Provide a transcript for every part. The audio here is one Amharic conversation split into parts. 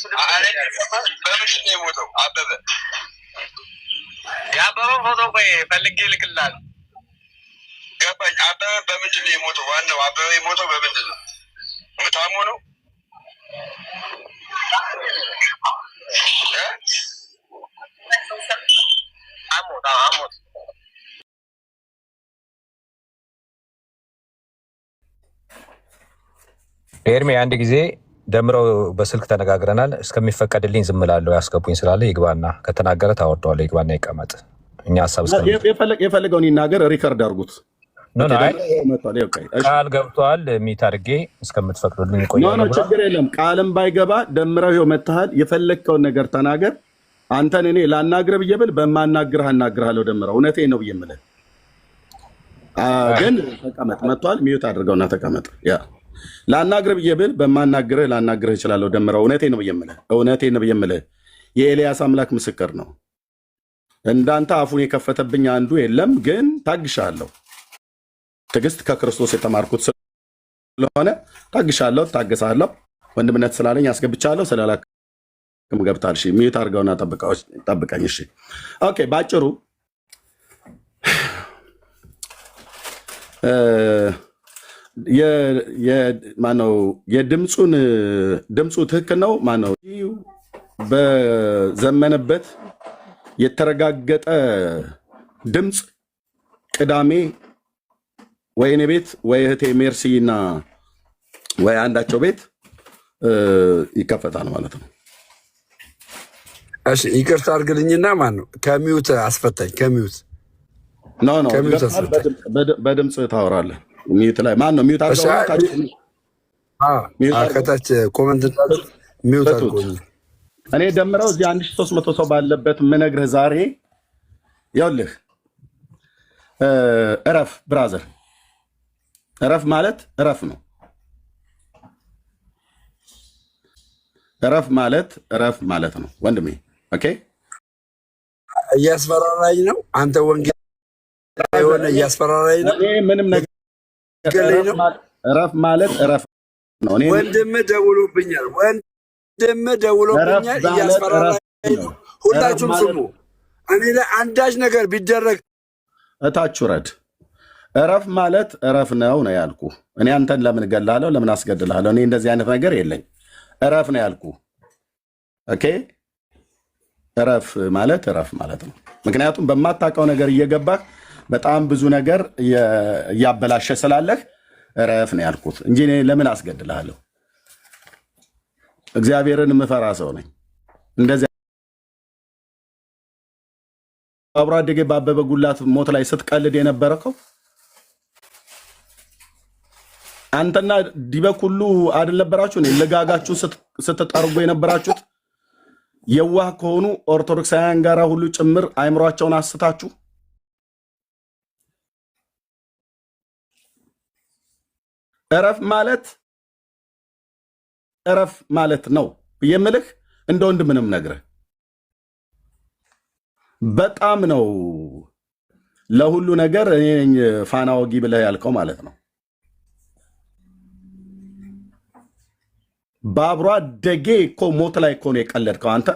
በምንድን ነው የሞተው? አበበ የአበበ ፎቶ ቆይ ፈልጌ ልክልሃል። ገባኝ። አበበ በምንድን ነው የሞተው? ዋናው አበበ የሞተው በምንድን ነው? ታሞ ነው? አሞት ኤርሜ አንድ ጊዜ ደምረው በስልክ ተነጋግረናል። እስከሚፈቀድልኝ ዝም እላለሁ። ያስገቡኝ ስላለ ይግባና ከተናገረ ታወርደዋለህ። ይግባና ይቀመጥ። እኛ ሀሳብ የፈለገውን ይናገር። ሪከርድ አድርጉት። ቃል ገብቷል። ሚት አድርጌ እስከምትፈቅዱልኝ ቆያለሁ። ችግር የለም። ቃልም ባይገባ ደምረው ይኸው መተሃል። የፈለግከውን ነገር ተናገር። አንተን እኔ ላናግርህ ብዬ ብል በማናግርህ አናግርሃለሁ። ደምረው እውነቴን ነው ብዬ የምልህ ግን ተቀመጥ። መጥቷል። ሚዩት አድርገውና ተቀመጥ። ላናግርህ ብዬ ብል በማናግርህ ላናግርህ እችላለሁ። ደምረው እውነቴን ነው ብዬ የምልህ የኤልያስ አምላክ ምስክር ነው። እንዳንተ አፉን የከፈተብኝ አንዱ የለም። ግን ታግሻለሁ። ትዕግስት ከክርስቶስ የተማርኩት ስለሆነ ታግሻለሁ፣ ታገሳለሁ። ወንድምነት ስላለኝ አስገብቻለሁ። ስላላክም ገብታል። ሚዩት አድርገውና ጠብቀኝ። እሺ ኦኬ። ባጭሩ ማነው ድምፁ ትክክል ነው? ማነው በዘመነበት የተረጋገጠ ድምፅ ቅዳሜ ወይ እኔ ቤት ወይ እህቴ ሜርሲ እና ወይ አንዳቸው ቤት ይከፈታል ማለት ነው። እሺ ይቅርታ አድርግልኝና ማነው ከሚዩት አስፈታኝ። ከሚዩት በድምፅ ታወራለህ። ሚዩት ላይ ማን ነው? ሚዩት ከታች ኮመንት ሚዩት አድርጎኝ። እኔ ደምረው እዚህ 1300 ሰው ባለበት የምነግርህ ዛሬ ይኸውልህ፣ እረፍ ብራዘር። እረፍ ማለት እረፍ ነው። እረፍ ማለት እረፍ ማለት ነው ወንድሜ። ኦኬ እያስፈራራኝ ነው። አንተ ወንጌል የሆነ እያስፈራራኝ ነው። ምንም ነገር እረፍ ማለት እረፍ ነው። ወንድም ደውሎብኛል። እያስፈራራኝ ነው። ሁላችሁም ስሙ። እኔ ላይ አንዳች ነገር ቢደረግ እታች ውረድ። እረፍ ማለት እረፍ ነው ያልኩ። እኔ አንተን ለምን እገላለሁ? ለምን አስገድላለሁ? እኔ እንደዚህ አይነት ነገር የለኝ። እረፍ ነው ያልኩ። ኦኬ እረፍ ማለት እረፍ ማለት ነው። ምክንያቱም በማታውቀው ነገር እየገባህ በጣም ብዙ ነገር እያበላሸ ስላለህ እረፍ ነው ያልኩት እንጂ እኔ ለምን አስገድላለሁ? እግዚአብሔርን የምፈራ ሰው ነኝ። እንደዚህ አብሮ አደጌ በአበበ ጉላት ሞት ላይ ስትቀልድ የነበረከው አንተና ዲበክ ሁሉ አይደል ነበራችሁ? ለጋጋችሁ ስትጠርጉ የነበራችሁት የዋህ ከሆኑ ኦርቶዶክሳውያን ጋር ሁሉ ጭምር አይምሯቸውን አስታችሁ እረፍ ማለት ነው የምልህ። እንደ ወንድም ምንም ነግረህ በጣም ነው ለሁሉ ነገር እኔ ነኝ ፋና ወጊ ብለህ ያልከው ማለት ነው። በአብሮ አደጌ እኮ ሞት ላይ እኮ ነው የቀለድከው አንተ።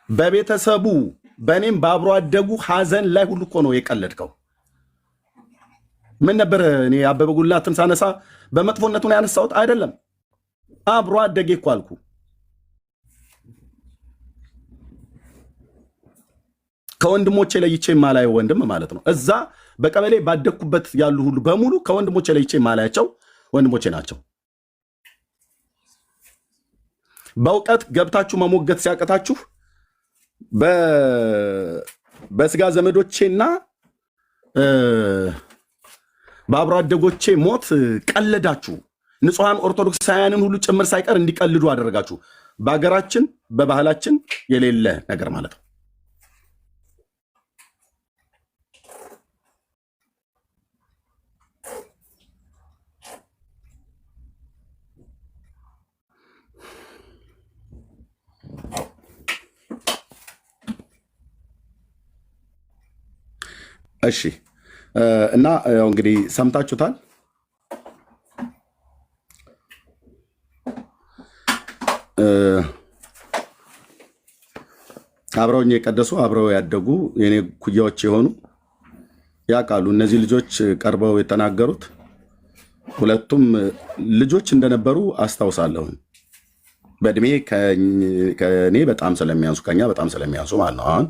በቤተሰቡ በእኔም በአብሮ አደጉ ሀዘን ላይ ሁሉ እኮ ነው የቀለድከው። ምን ነበር እኔ አበበ ጉላትን ሳነሳ በመጥፎነቱ ነው ያነሳሁት አይደለም። አብሮ አደጌ እኮ አልኩ። ከወንድሞቼ ለይቼ ማላየው ወንድም ማለት ነው። እዛ በቀበሌ ባደግኩበት ያሉ ሁሉ በሙሉ ከወንድሞቼ ለይቼ ማላያቸው ወንድሞቼ ናቸው። በእውቀት ገብታችሁ መሞገት ሲያቀታችሁ በስጋ ዘመዶቼና በአብሮ አደጎቼ ሞት ቀለዳችሁ። ንጹሐን ኦርቶዶክሳውያንን ሁሉ ጭምር ሳይቀር እንዲቀልዱ አደረጋችሁ። በሀገራችን በባህላችን የሌለ ነገር ማለት ነው። እሺ እና ያው እንግዲህ ሰምታችሁታል። አብረውኝ የቀደሱ አብረው ያደጉ የኔ ኩያዎች የሆኑ ያውቃሉ። እነዚህ ልጆች ቀርበው የተናገሩት ሁለቱም ልጆች እንደነበሩ አስታውሳለሁ። በእድሜ ከእኔ በጣም ስለሚያንሱ ከኛ በጣም ስለሚያንሱ ማለት ነው። አሁን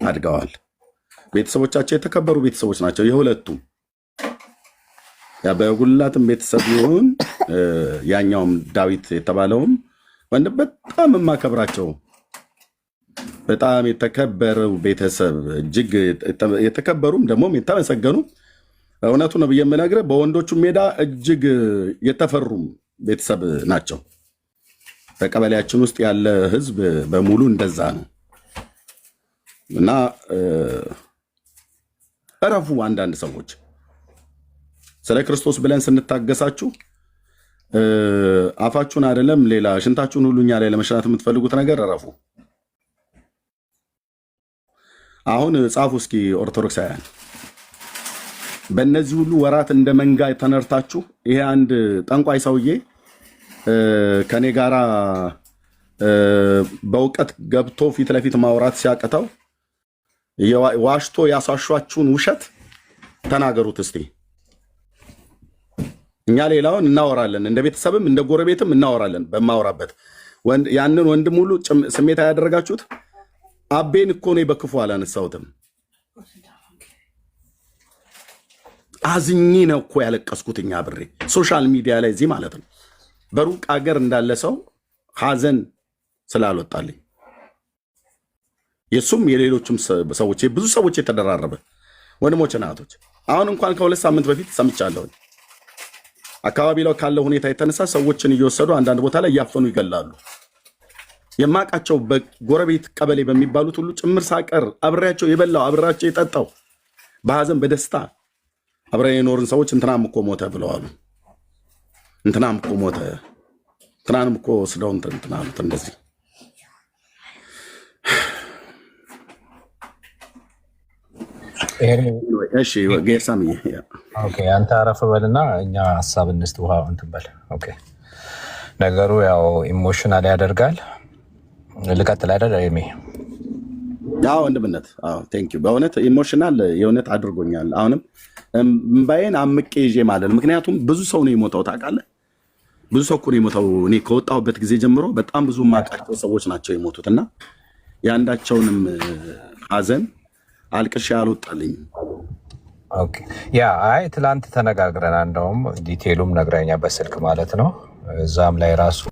አድገዋል። ቤተሰቦቻቸው የተከበሩ ቤተሰቦች ናቸው የሁለቱም። በጉልላትም ቤተሰብ ይሁን ያኛውም ዳዊት የተባለውም ወንድም በጣም የማከብራቸው በጣም የተከበረው ቤተሰብ እጅግ የተከበሩም ደግሞም የተመሰገኑ እውነቱ ነው ብዬ የምነግርህ በወንዶቹ ሜዳ እጅግ የተፈሩም ቤተሰብ ናቸው። በቀበሌያችን ውስጥ ያለ ህዝብ በሙሉ እንደዛ ነው እና እረፉ። አንዳንድ ሰዎች ስለ ክርስቶስ ብለን ስንታገሳችሁ አፋችሁን አይደለም ሌላ ሽንታችሁን ሁሉ እኛ ላይ ለመሽናት የምትፈልጉት ነገር እረፉ። አሁን ጻፉ እስኪ ኦርቶዶክሳውያን፣ በእነዚህ ሁሉ ወራት እንደ መንጋ ተነርታችሁ ይሄ አንድ ጠንቋይ ሰውዬ ከኔ ጋራ በእውቀት ገብቶ ፊት ለፊት ማውራት ሲያቅተው ዋሽቶ ያሳሿችሁን ውሸት ተናገሩት እስቲ። እኛ ሌላውን እናወራለን፣ እንደ ቤተሰብም እንደ ጎረቤትም እናወራለን። በማወራበት ያንን ወንድም ሁሉ ስሜታ ያደረጋችሁት አቤን እኮ ነው በክፉ አላነሳሁትም። አዝኜ ነው እኮ ያለቀስኩት እኛ ብሬ ሶሻል ሚዲያ ላይ እዚህ ማለት ነው። በሩቅ አገር እንዳለ ሰው ሀዘን ስላልወጣልኝ የሱም የሌሎችም ሰዎች ብዙ ሰዎች የተደራረበ ወንድሞች ናቶች አሁን እንኳን ከ2 ሳምንት በፊት ሰምቻለሁ። አካባቢ ላይ ካለው ሁኔታ የተነሳ ሰዎችን እየወሰዱ አንዳንድ ቦታ ላይ እያፈኑ ይገላሉ። የማቃቸው በጎረቤት ቀበሌ በሚባሉት ሁሉ ጭምር ሳቀር አብሬያቸው የበላው አብሬያቸው የጠጣው በሀዘን በደስታ አብረን የኖርን ሰዎች እንትናም እኮ ሞተ ብለዋሉ። እንትናም እኮ ሞተ፣ እንትናንም እኮ ወስደው እንትና አሉት። እንደዚህ እሺ ጌሳምዬ ኦኬ፣ አንተ አረፍ በልና እኛ ሀሳብ እንስጥ። ውሃ እንትን በል። ኦኬ፣ ነገሩ ያው ኢሞሽናል ያደርጋል። ልቀጥል አይደል? ኤርሚ ያው ወንድምነት ቴንክ ዩ በእውነት ኢሞሽናል የእውነት አድርጎኛል። አሁንም እምባዬን አምቄ ይዤ ማለት ነው። ምክንያቱም ብዙ ሰው ነው የሞተው ታውቃለህ። ብዙ ሰው እኮ ነው የሞተው። እኔ ከወጣሁበት ጊዜ ጀምሮ በጣም ብዙ የማውቃቸው ሰዎች ናቸው የሞቱት እና የአንዳቸውንም ሀዘን አልቅሼ አልወጣልኝ። ኦኬ ያ አይ ትላንት ተነጋግረና እንደውም ዲቴሉም ነግረኛ በስልክ ማለት ነው። እዛም ላይ ራሱ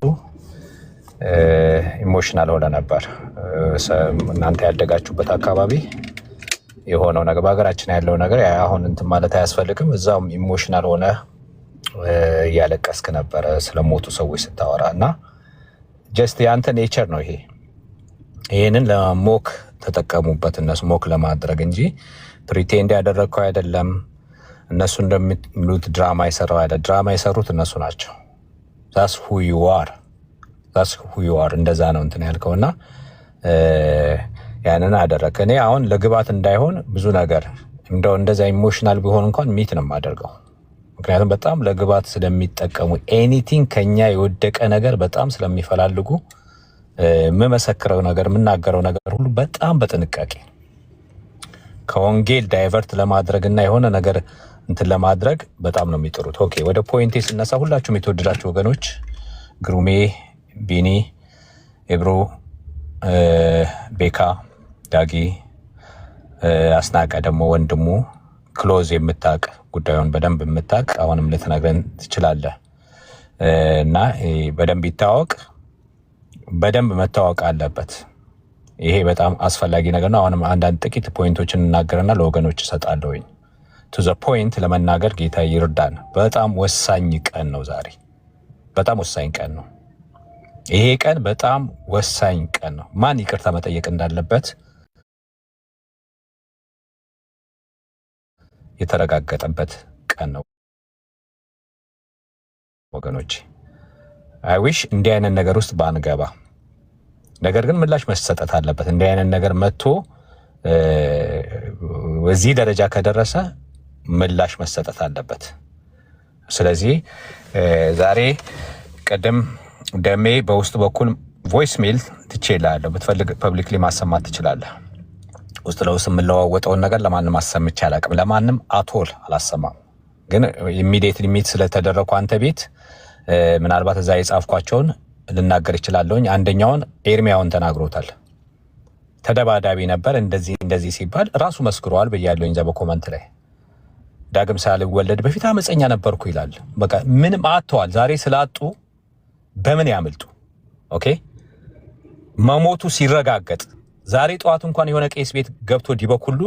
ኢሞሽናል ሆነ ነበር። እናንተ ያደጋችሁበት አካባቢ የሆነው ነገር በሀገራችን ያለው ነገር አሁን እንትን ማለት አያስፈልግም። እዛም ኢሞሽናል ሆነ እያለቀስክ ነበረ ስለሞቱ ሰዎች ስታወራ እና ጀስት ያንተ ኔቸር ነው ይሄ። ይህንን ለሞክ ተጠቀሙበት እነሱ ሞክ ለማድረግ እንጂ ፕሪቴንድ ያደረግከው አይደለም። እነሱ እንደሚሉት ድራማ የሰራው አይደለም። ድራማ የሰሩት እነሱ ናቸው። ዛስ ሁ ዩ አር እንደዛ ነው እንትን ያልከው እና ያንን አደረግ። እኔ አሁን ለግባት እንዳይሆን ብዙ ነገር እንደው እንደዛ ኢሞሽናል ቢሆን እንኳን ሚት ነው የማደርገው። ምክንያቱም በጣም ለግባት ስለሚጠቀሙ ኤኒቲንግ ከኛ የወደቀ ነገር በጣም ስለሚፈላልጉ የምመሰክረው ነገር የምናገረው ነገር ሁሉ በጣም በጥንቃቄ ከወንጌል ዳይቨርት ለማድረግ እና የሆነ ነገር እንትን ለማድረግ በጣም ነው የሚጥሩት። ኦኬ ወደ ፖይንቴ ስነሳ ሁላችሁም የተወደዳችሁ ወገኖች ግሩሜ፣ ቢኒ፣ ኤብሮ፣ ቤካ፣ ዳጊ፣ አስናቀ ደግሞ ወንድሙ ክሎዝ የምታቅ ጉዳዩን በደንብ የምታቅ አሁንም ልትነግረን ትችላለህ እና በደንብ ይታወቅ፣ በደንብ መታወቅ አለበት። ይሄ በጣም አስፈላጊ ነገር ነው። አሁንም አንዳንድ ጥቂት ፖይንቶችን እናገርና ለወገኖች እሰጣለሁኝ። ቱ ዘ ፖይንት ለመናገር ጌታ ይርዳን። በጣም ወሳኝ ቀን ነው ዛሬ። በጣም ወሳኝ ቀን ነው ይሄ ቀን። በጣም ወሳኝ ቀን ነው። ማን ይቅርታ መጠየቅ እንዳለበት የተረጋገጠበት ቀን ነው ወገኖች። አይ ዊሽ እንዲህ አይነት ነገር ውስጥ ባንገባ። ነገር ግን ምላሽ መሰጠት አለበት። እንዲህ አይነት ነገር መጥቶ በዚህ ደረጃ ከደረሰ ምላሽ መሰጠት አለበት። ስለዚህ ዛሬ ቅድም ደሜ በውስጥ በኩል ቮይስ ሜል ትችላለህ ብትፈልግ ፐብሊክሊ ማሰማት ትችላለህ። ውስጥ ለውስጥ የምንለዋወጠውን ነገር ለማንም አሰምቼ አላውቅም። ለማንም አቶል አላሰማም። ግን ኢሚዲየትሊ ሚት ስለተደረኩ አንተ ቤት ምናልባት እዛ የጻፍኳቸውን ልናገር ይችላለሁኝ። አንደኛውን ኤርሚያውን ተናግሮታል። ተደባዳቢ ነበር እንደዚህ ሲባል ራሱ መስክሯል ብያለሁኝ እዛ በኮመንት ላይ። ዳግም ሳልወለድ በፊት አመፀኛ ነበርኩ ይላል። በቃ ምንም አጥተዋል። ዛሬ ስላጡ በምን ያመልጡ? ኦኬ መሞቱ ሲረጋገጥ ዛሬ ጠዋት እንኳን የሆነ ቄስ ቤት ገብቶ ዲበኩሉ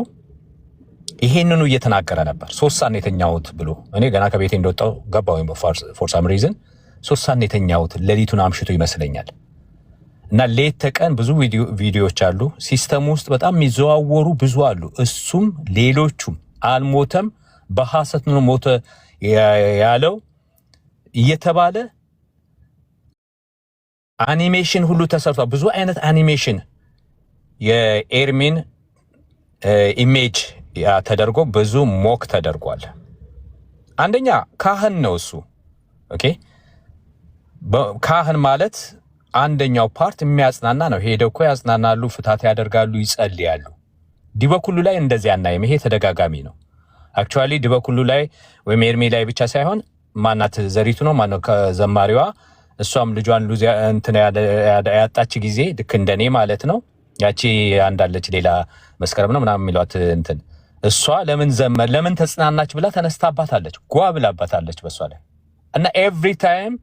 ይሄንኑ እየተናገረ ነበር። 3 ሰዓት የተኛሁት ብሎ እኔ ገና ከቤቴ እንደወጣሁ ገባሁኝ። ፎር ሳም ሪዝን 3 ሰዓት የተኛሁት ሌሊቱን አምሽቶ ይመስለኛል። እና ሌት ተቀን ብዙ ቪዲዮዎች አሉ ሲስተም ውስጥ በጣም የሚዘዋወሩ ብዙ አሉ። እሱም ሌሎቹም አልሞተም በሐሰት ነው ሞተ ያለው እየተባለ አኒሜሽን ሁሉ ተሰርቷል። ብዙ አይነት አኒሜሽን የኤርሚን ኢሜጅ ተደርጎ ብዙ ሞክ ተደርጓል። አንደኛ ካህን ነው እሱ። ኦኬ ካህን ማለት አንደኛው ፓርት የሚያጽናና ነው። ሄደው እኮ ያጽናናሉ፣ ፍታት ያደርጋሉ፣ ይጸልያሉ። ዲበኩሉ ላይ እንደዚህ አናይም። ይሄ ተደጋጋሚ ነው። አክቹአሊ ዲበኩሉ ላይ ወይም ኤርሚ ላይ ብቻ ሳይሆን ማናት ዘሪቱ ነው ማነው ከዘማሪዋ እሷም ልጇን ሉዝ እንትን ያጣች ጊዜ ልክ እንደኔ ማለት ነው። ያቺ አንዳለች ሌላ መስከረም ነው ምናምን የሚሏት እንትን እሷ ለምን ተጽናናች ብላ ተነስታባታለች፣ ጓ ብላባታለች በሷ ላይ እና ኤቭሪ ታይም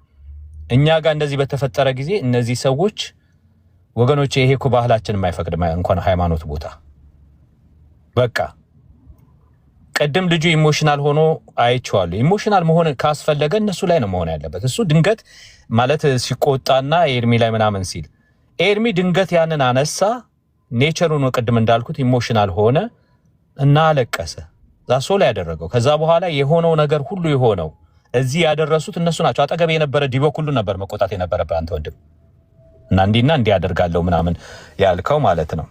እኛ ጋር እንደዚህ በተፈጠረ ጊዜ እነዚህ ሰዎች ወገኖች ይሄ እኮ ባህላችን የማይፈቅድ እንኳን ሃይማኖት ቦታ በቃ ቀደም ልጁ ኢሞሽናል ሆኖ አይቼዋለሁ። ኢሞሽናል መሆን ካስፈለገ እነሱ ላይ ነው መሆን ያለበት። እሱ ድንገት ማለት ሲቆጣና ኤርሚ ላይ ምናምን ሲል ኤርሚ ድንገት ያንን አነሳ። ኔቸሩ ነው ቅድም እንዳልኩት ኢሞሽናል ሆነ እና አለቀሰ። ዛሶ ላይ ያደረገው ከዛ በኋላ የሆነው ነገር ሁሉ የሆነው እዚህ ያደረሱት እነሱ ናቸው። አጠገብ የነበረ ዲበኩሉ ነበር መቆጣት የነበረበት አንተ ወንድም እና እንዲህ ያደርጋለሁ ምናምን ያልከው ማለት ነው።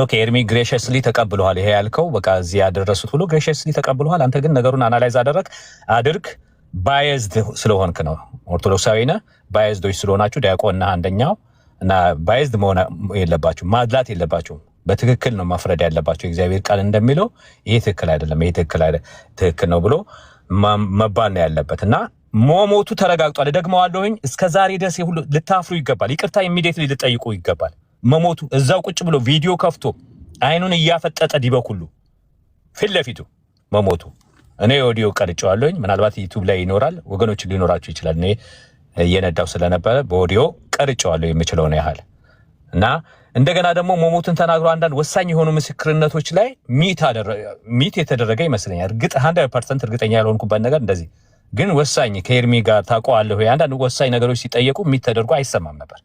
ኦኬ ኤርሚ ግሬሽስሊ ተቀብሏል። ይሄ ያልከው በቃ እዚህ ያደረሱት ሁሉ ግሬሽስሊ ተቀብሏል። አንተ ግን ነገሩን አናላይዝ አድርግ ባይዝድ ስለሆንክ ነው። ኦርቶዶክሳዊ ነህ፣ ባይዝዶች ስለሆናችሁ ዲያቆንና አንደኛው እና ባይዝድ መሆን የለባችሁ፣ ማድላት የለባችሁ። በትክክል ነው መፍረድ ያለባችሁ። እግዚአብሔር ቃል እንደሚለው ይሄ ትክክል አይደለም፣ ይሄ ትክክል ነው ብሎ መባል ነው ያለበት እና ሞቱ ተረጋግጧል። ደግመዋለሁኝ እስከዛሬ ድረስ ሁሉ ልታፍሩ ይገባል። ይቅርታ ኢሚዲየትሊ ልጠይቁ ይገባል። መሞቱ እዛው ቁጭ ብሎ ቪዲዮ ከፍቶ አይኑን እያፈጠጠ ዲበኩሉ ፊት ለፊቱ መሞቱ እኔ ኦዲዮ ቀርጬዋለሁኝ። ምናልባት ዩቲዩብ ላይ ይኖራል፣ ወገኖች ሊኖራችሁ ይችላል። እኔ እየነዳው ስለነበረ በኦዲዮ ቀርጬዋለሁ የምችለውን ያህል እና እንደገና ደግሞ መሞቱን ተናግሮ አንዳንድ ወሳኝ የሆኑ ምስክርነቶች ላይ ሚት የተደረገ ይመስለኛል። 100% እርግጠኛ ያልሆንኩበት ነገር እንደዚህ ግን ወሳኝ ከኤርሚ ጋር ታውቀዋለሁ አንዳንድ ወሳኝ ነገሮች ሲጠየቁ ሚት ተደርጎ አይሰማም ነበር።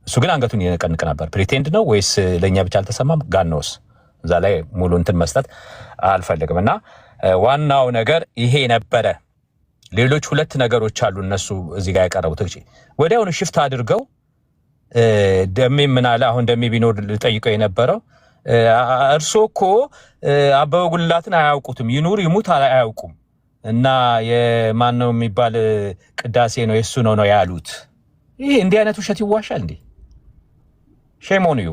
እሱ ግን አንገቱን ይነቀንቅ ነበር። ፕሪቴንድ ነው ወይስ ለኛ ብቻ አልተሰማም? ጋኖስ እዛ ላይ ሙሉ እንትን መስጠት አልፈልግም እና ዋናው ነገር ይሄ ነበረ። ሌሎች 2 ነገሮች አሉ እነሱ እዚህ ጋር ያቀረቡት እሺ ወዲያውኑ ሽፍት አድርገው ደሜ ምን አለ አሁን ደሜ ቢኖር ልጠይቀው የነበረው እርሶ እኮ አበበ ጉልላትን አያውቁትም፣ ይኑር ይሙት አያውቁም እና የማን ነው የሚባል ቅዳሴ ነው የሱ ነው ያሉት። ይሄ እንዲህ አይነት ውሸት ይዋሻል እንዴ? ሼሞኒዩ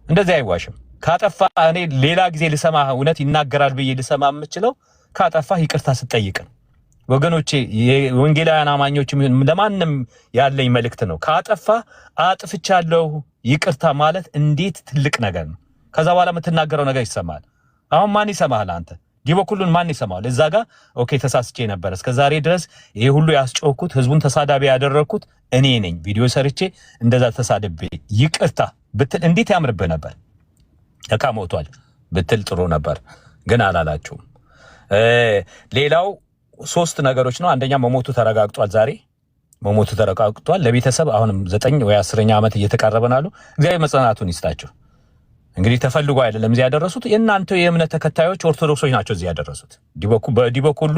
እንደዚህ አይዋሽም። ካጠፋ እኔ ሌላ ጊዜ ልሰማ እውነት ይናገራል ብዬ ልሰማ የምችለው ካጠፋ ይቅርታ ስጠይቅ ነው። ወገኖቼ የወንጌላውያን አማኞች ለማንም ያለኝ መልእክት ነው። ካጠፋ አጥፍቻለሁ ይቅርታ ማለት እንዴት ትልቅ ነገር ነው። ከዛ በኋላ የምትናገረው ነገር ይሰማል። አሁን ማን ይሰማል? አንተ ዲበኩሉን ማን ይሰማል? እዛ ጋር ኦኬ ተሳስቼ ነበር እስከዛሬ ድረስ ይሄ ሁሉ ያስጮኩት ህዝቡን ተሳዳቢ ያደረኩት እኔ ነኝ። ቪዲዮ ሰርቼ እንደዛ ተሳድቤ ይቅርታ ብትል እንዴት ያምርብህ ነበር። ለካ ሞቷል ብትል ጥሩ ነበር፣ ግን አላላችሁም። ሌላው 3 ነገሮች ነው። አንደኛ መሞቱ ተረጋግጧል። ዛሬ መሞቱ ተረጋግጧል። ለቤተሰብ አሁንም 9 ወይ 10ኛ ዓመት እየተቃረበናሉ። እግዚአብሔር መጽናናቱን ይስጣችሁ። እንግዲህ ተፈልጎ አይደለም እዚህ ያደረሱት። የእናንተ የእምነት ተከታዮች ኦርቶዶክሶች ናቸው እዚህ ያደረሱት። በዲበኩሉ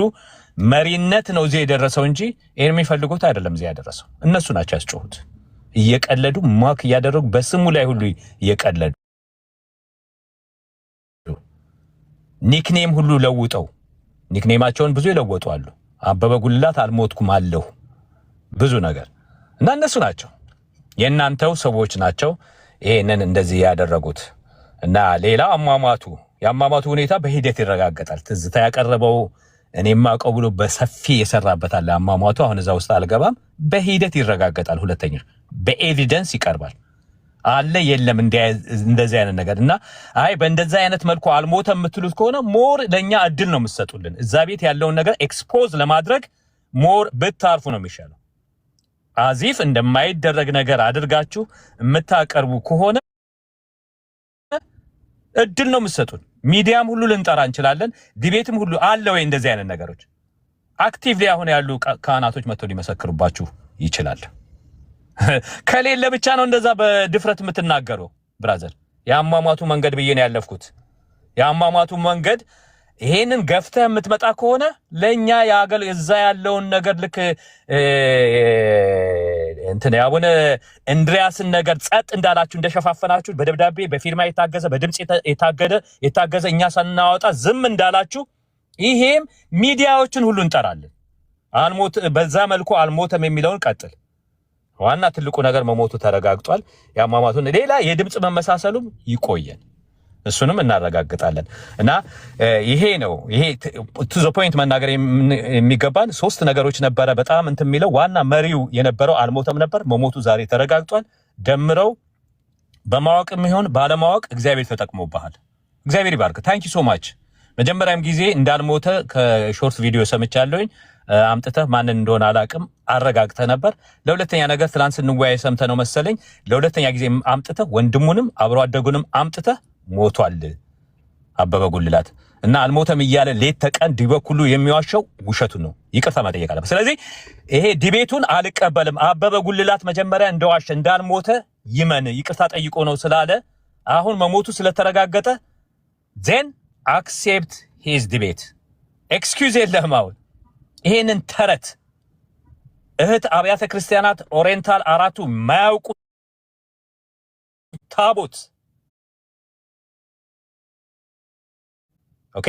መሪነት ነው እዚህ የደረሰው እንጂ ኤርሚ ፈልጎት አይደለም እዚህ ያደረሰው። እነሱ ናቸው ያስጮሁት። እየቀለዱ ማክ እያደረጉ በስሙ ላይ ሁሉ እየቀለዱ ኒክኔም ሁሉ ለውጠው ኒክኔማቸውን ብዙ ይለወጡ አሉ። አበበ ጉልላት አልሞትኩም አለሁ ብዙ ነገር እና እነሱ ናቸው የእናንተው ሰዎች ናቸው ይሄንን እንደዚህ ያደረጉት እና ሌላ የአሟሟቱ ሁኔታ በሂደት ይረጋገጣል። ትዝታ ያቀረበው እኔም አውቀው ብሎ በሰፊ የሰራበታል አሟሟቱ። አሁን እዛ ውስጥ አልገባም። በሂደት ይረጋገጣል። ሁለተኛ በኤቪደንስ ይቀርባል። አለ የለም እንደዚህ አይነት ነገር እና አይ በእንደዚህ አይነት መልኩ አልሞተ የምትሉት ከሆነ ሞር ለኛ እድል ነው የምትሰጡልን። እዛ ቤት ያለውን ነገር ኤክስፖዝ ለማድረግ ሞር ብታርፉ ነው የሚሻለው። አዚፍ እንደማይደረግ ነገር አድርጋችሁ የምታቀርቡ ከሆነ እድል ነው የምትሰጡን። ሚዲያም ሁሉ ልንጠራ እንችላለን። ዲቤትም ሁሉ አለ ወይ እንደዚህ አይነት ነገሮች አክቲቭሊ አሁን ያሉ ካህናቶች መጥተው ሊመሰክሩባችሁ ይችላል። ከሌለ ብቻ ነው እንደዛ በድፍረት የምትናገረው። ብራዘር የአሟሟቱ መንገድ ብዬ ነው ያለፍኩት። የአሟሟቱ መንገድ ይሄንን ገፍተህ የምትመጣ ከሆነ ለኛ እዛ ያለውን ነገር ልክ አቡነ እንድሪያስን ነገር ጸጥ እንዳላችሁ እንደሸፋፈናችሁ በደብዳቤ በፊርማ የታገዘ በድምጽ የታገዘ እኛ ሳናወጣ ዝም እንዳላችሁ ይሄም ሚዲያዎችን ሁሉ እንጠራለን። በዛ መልኩ አልሞተም የሚለውን ቀጥል። ዋና ትልቁ ነገር መሞቱ ተረጋግጧል። ያሟሟቱን ሌላ የድምጽ መመሳሰሉም ይቆየን፣ እሱንም እናረጋግጣለን። እና ይሄ ቱ ዘ ፖይንት መናገር የሚገባን 3 ነገሮች ነበረ። በጣም የሚለው ዋና መሪው የነበረው አልሞተም ነበር። መሞቱ ዛሬ ተረጋግጧል። ደምረው በማወቅም ይሁን ባለማወቅ እግዚአብሔር ተጠቅሞብሃል። እግዚአብሔር ይባርክ። ታንኪ ሶ ማች። መጀመሪያም ጊዜ እንዳልሞተ ከሾርት ቪዲዮ ሰምቻለሁኝ። አምጥተህ ማንን እንደሆነ አላቅም አረጋግተህ ነበር። ለሁለተኛ ነገር ትላንት ስንወያይ ሰምተህ ነው መሰለኝ። ለሁለተኛ ጊዜ አምጥተህ ወንድሙንም አብሮ አደጉንም አምጥተህ ሞቷል አበበ ጉልላት እና አልሞተም እያለ ሌት ተቀን ዲበኩሉ የሚዋሸው ውሸቱን ነው። ይቅርታ መጠየቅ አለበት። ስለዚህ ይሄ ዲቤቱን አልቀበልም። አበበ ጉልላት መጀመሪያ እንደዋሸ እንዳልሞተ ይመን ይቅርታ ጠይቆ ነው ስላለ አሁን መሞቱ ስለተረጋገጠ ዜን አክሴፕት ሂዝ ዲቤት። ኤክስኪውዝ የለህም። አሁን ይሄንን ተረት እህት አብያተ ክርስቲያናት ኦሪየንታል 4ቱ ማያውቁ ታቦት ኦኬ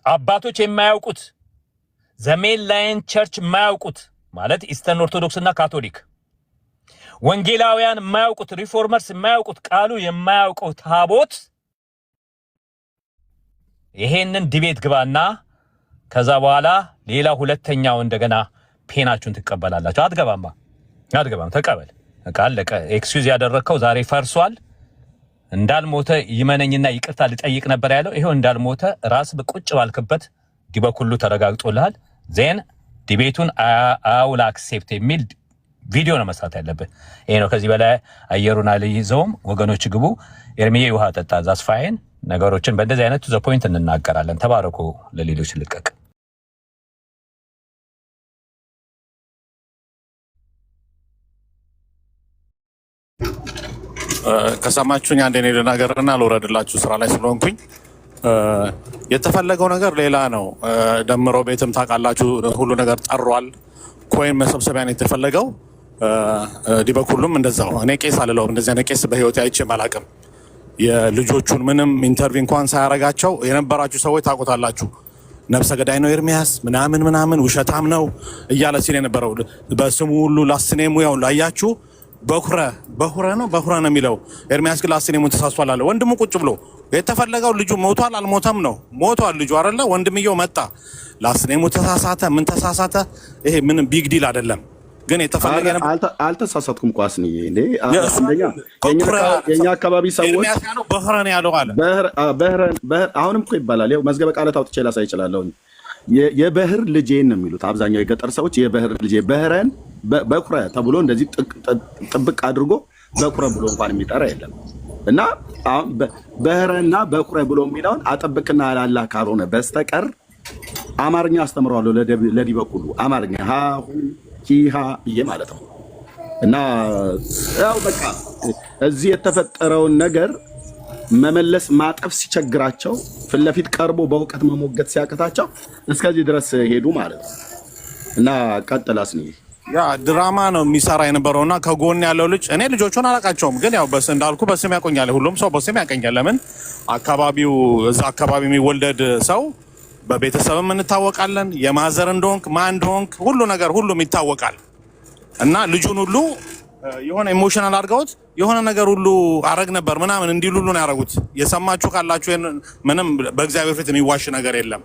አባቶች የማያውቁት ዘሜን ላይን ቸርች የማያውቁት ማለት ኢስተርን ኦርቶዶክስ እና ካቶሊክ ወንጌላውያን የማያውቁት ሪፎርመርስ የማያውቁት ቃሉ የማያውቀው ታቦት ይሄንን ዲቤት ግባና ከዛ በኋላ ሌላ ሁለተኛው እንደገና ፔናችሁን ትቀበላላችሁ። አትገባም ተቀበል። አለቀ። ኤክስኪውዝ ያደረከው ዛሬ ፈርሷል። እንዳልሞተ ይመነኝና ይቅርታ ልጠይቅ ነበር ያለው። ይሄው እንዳልሞተ ራስ በቁጭ ባልክበት ዲበኩሉ ተረጋግጦልሃል። ዜን ዲቤቱን አውል አክሴፕት የሚል ቪዲዮ ነው መስራት ያለብህ። ይሄ ነው። ከዚህ በላይ አየሩን አልይዘውም። ወገኖች ግቡ። ኤርሚዬ ውሃ ጠጣ። ዛስ ፋይን ነገሮችን በእንደዚህ አይነት ዘ ፖይንት እንናገራለን። ተባረኩ። ለሌሎች ልቀቅ። ከሰማችሁኝ አንዴ ነው ልናገርና ልወረድላችሁ ስራ ላይ ስለሆንኩኝ። የተፈለገው ነገር ሌላ ነው። ደምሮ ቤትም ታውቃላችሁ ሁሉ ነገር ጠሯል። ኮይን መሰብሰቢያ ነው የተፈለገው። ዲበኩሉም እንደዛው። እኔ ቄስ አልለውም። እንደዚህ አይነት ቄስ በህይወቴ አይቼም አላውቅም። የልጆቹን ምንም ኢንተርቪው እንኳን ሳያረጋቸው የነበራችሁ ሰዎች ታውቁታላችሁ። ነፍሰ ገዳይ ነው ኤርሚያስ ምናምን ውሸታም ነው እያለ ሲል የነበረው በስሙ ሁሉ ላስኔሙ ያው ላያችሁ በኩረ ነው የሚለው። ኤርሚያስ ግን ላስኔሙን ተሳስቷል አለ። ወንድሙ ቁጭ ብሎ የተፈለገው ልጁ ሞቷል አልሞተም ነው። ሞቷል ልጁ አይደለ? ወንድምየው መጣ። ላስኔሙ ተሳሳተ። ምን ተሳሳተ? ይሄ ምንም ቢግ ዲል አይደለም። ግን የተፈለገ አልተሳሳትኩም። ቋስንዬ እንዴ የኛ አካባቢ ሰዎች በህረን ያለው አለ። አሁንም እኮ ይባላል። ያው መዝገበ ቃላት አውጥቼ ላሳይ እችላለሁ። የበህር ልጄን ነው የሚሉት አብዛኛው የገጠር ሰዎች። የበህር ልጄ በህረን በኩረ ተብሎ እንደዚህ ጥብቅ አድርጎ በኩረ ብሎ እንኳን የሚጠራ የለም። እና በህረና በኩረ ብሎ የሚለውን አጠብቅና ላላ ካልሆነ በስተቀር አማርኛ አስተምረዋለሁ ለዲበኩሉ አማርኛ ሃሁ ሂሃ ብዬ ማለት ነው። እና ያው በቃ እዚህ የተፈጠረውን ነገር መመለስ ማጠፍ ሲቸግራቸው ፊት ለፊት ቀርቦ በእውቀት መሞገት ሲያቅታቸው እስከዚህ ድረስ ሄዱ ማለት ነው። እና ቀጥላስ ነው ያ ድራማ ነው የሚሰራ የነበረውና ከጎን ያለው ልጅ እኔ ልጆቹን አላውቃቸውም፣ ግን ያው እንዳልኩ በስም ያቆኛል። ሁሉም ሰው በስም ያቀኛል። ለምን አካባቢው እዛ አካባቢ የሚወለድ ሰው በቤተሰብም እንታወቃለን። የማዘር እንደሆንክ ማን እንደሆንክ ሁሉ ነገር ሁሉም ይታወቃል። እና ልጁን ሁሉ የሆነ ኢሞሽናል አድርገውት የሆነ ነገር ሁሉ አረግ ነበር ምናምን እንዲሉ ሁሉ ነው ያደረጉት። የሰማችሁ ካላችሁ ምንም በእግዚአብሔር ፊት የሚዋሽ ነገር የለም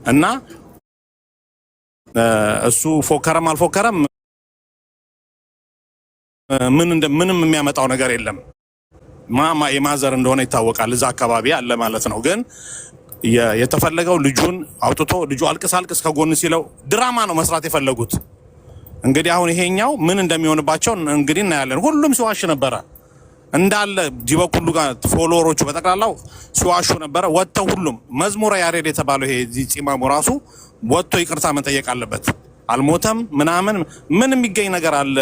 እና እሱ ፎከረም አልፎከረም ምንም የሚያመጣው ነገር የለም። የማዘር እንደሆነ ይታወቃል፣ እዛ አካባቢ አለ ማለት ነው። ግን የተፈለገው ልጁን አውጥቶ ልጁ አልቅስ ከጎን ሲለው ድራማ ነው መስራት የፈለጉት። እንግዲህ አሁን ይሄኛው ምን እንደሚሆንባቸው እንግዲህ እናያለን። ሁሉም ሲዋሽ ነበረ እንዳለ ዲበኩሉ ጋር ፎሎወሮቹ በጠቅላላው ሲዋሹ ነበረ። ወጥተው ሁሉም መዝሙረ ያሬድ የተባለው ይሄ ጺማሙ ራሱ ወጥቶ ይቅርታ መጠየቅ አለበት። አልሞተም ምናምን ምን የሚገኝ ነገር አለ?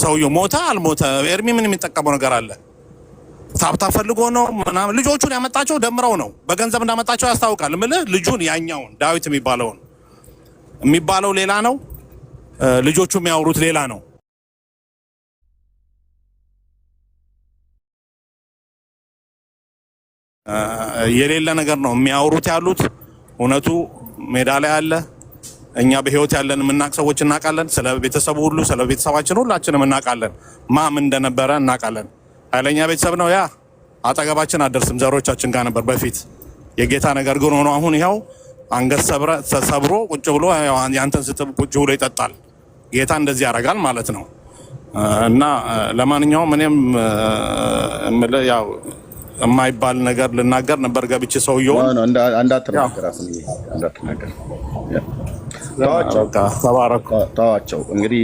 ሰውየው ሞተ አልሞተ ኤርሚ ምን የሚጠቀመው ነገር አለ? ታብታ ፈልጎ ነው ምናምን። ልጆቹን ያመጣቸው ደምረው ነው፣ በገንዘብ እንዳመጣቸው ያስታውቃል። ምልህ ልጁን ያኛውን ዳዊት የሚባለው ሌላ ነው፣ ልጆቹ የሚያወሩት ሌላ ነው። የሌለ ነገር ነው የሚያወሩት ያሉት። እውነቱ ሜዳ ላይ አለ። እኛ በህይወት ያለን የምናውቅ ሰዎች እናውቃለን። ስለ ቤተሰቡ ሁሉ ስለ ቤተሰባችን ሁላችንም እናውቃለን። ማም እንደነበረ እናውቃለን። ኃይለኛ ቤተሰብ ነው። ያ አጠገባችን አደርስም ዘሮቻችን ጋር ነበር በፊት። የጌታ ነገር ግን ሆኖ አሁን ይኸው አንገት ተሰብሮ ቁጭ ብሎ ያንተን ስትብ ቁጭ ብሎ ይጠጣል። ጌታ እንደዚህ ያደርጋል ማለት ነው። እና ለማንኛውም እኔም ያው የማይባል ነገር ልናገር ነበር ገብቼ ሰውየው እንዳትናገር ተዋቸው። እንግዲህ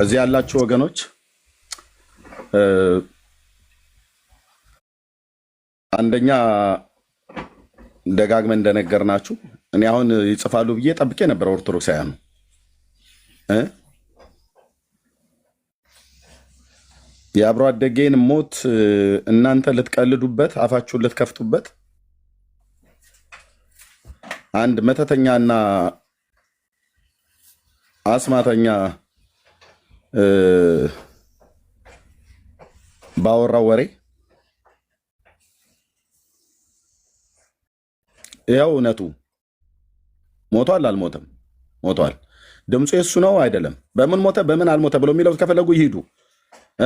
እዚህ ያላችሁ ወገኖች አንደኛ ደጋግመን እንደነገርናችሁ እኔ አሁን ይጽፋሉ ብዬ ጠብቄ ነበር። ኦርቶዶክሳውያኑ የአብሮ አደጌን ሞት እናንተ ልትቀልዱበት አፋችሁን ልትከፍቱበት አንድ መተተኛና አስማተኛ ባወራው ወሬ ያው እውነቱ ሞቷል አልሞተም? ሞቷል። ድምፁ የሱ ነው አይደለም? በምን ሞተ በምን አልሞተ ብለው የሚለው ከፈለጉ ይሄዱ።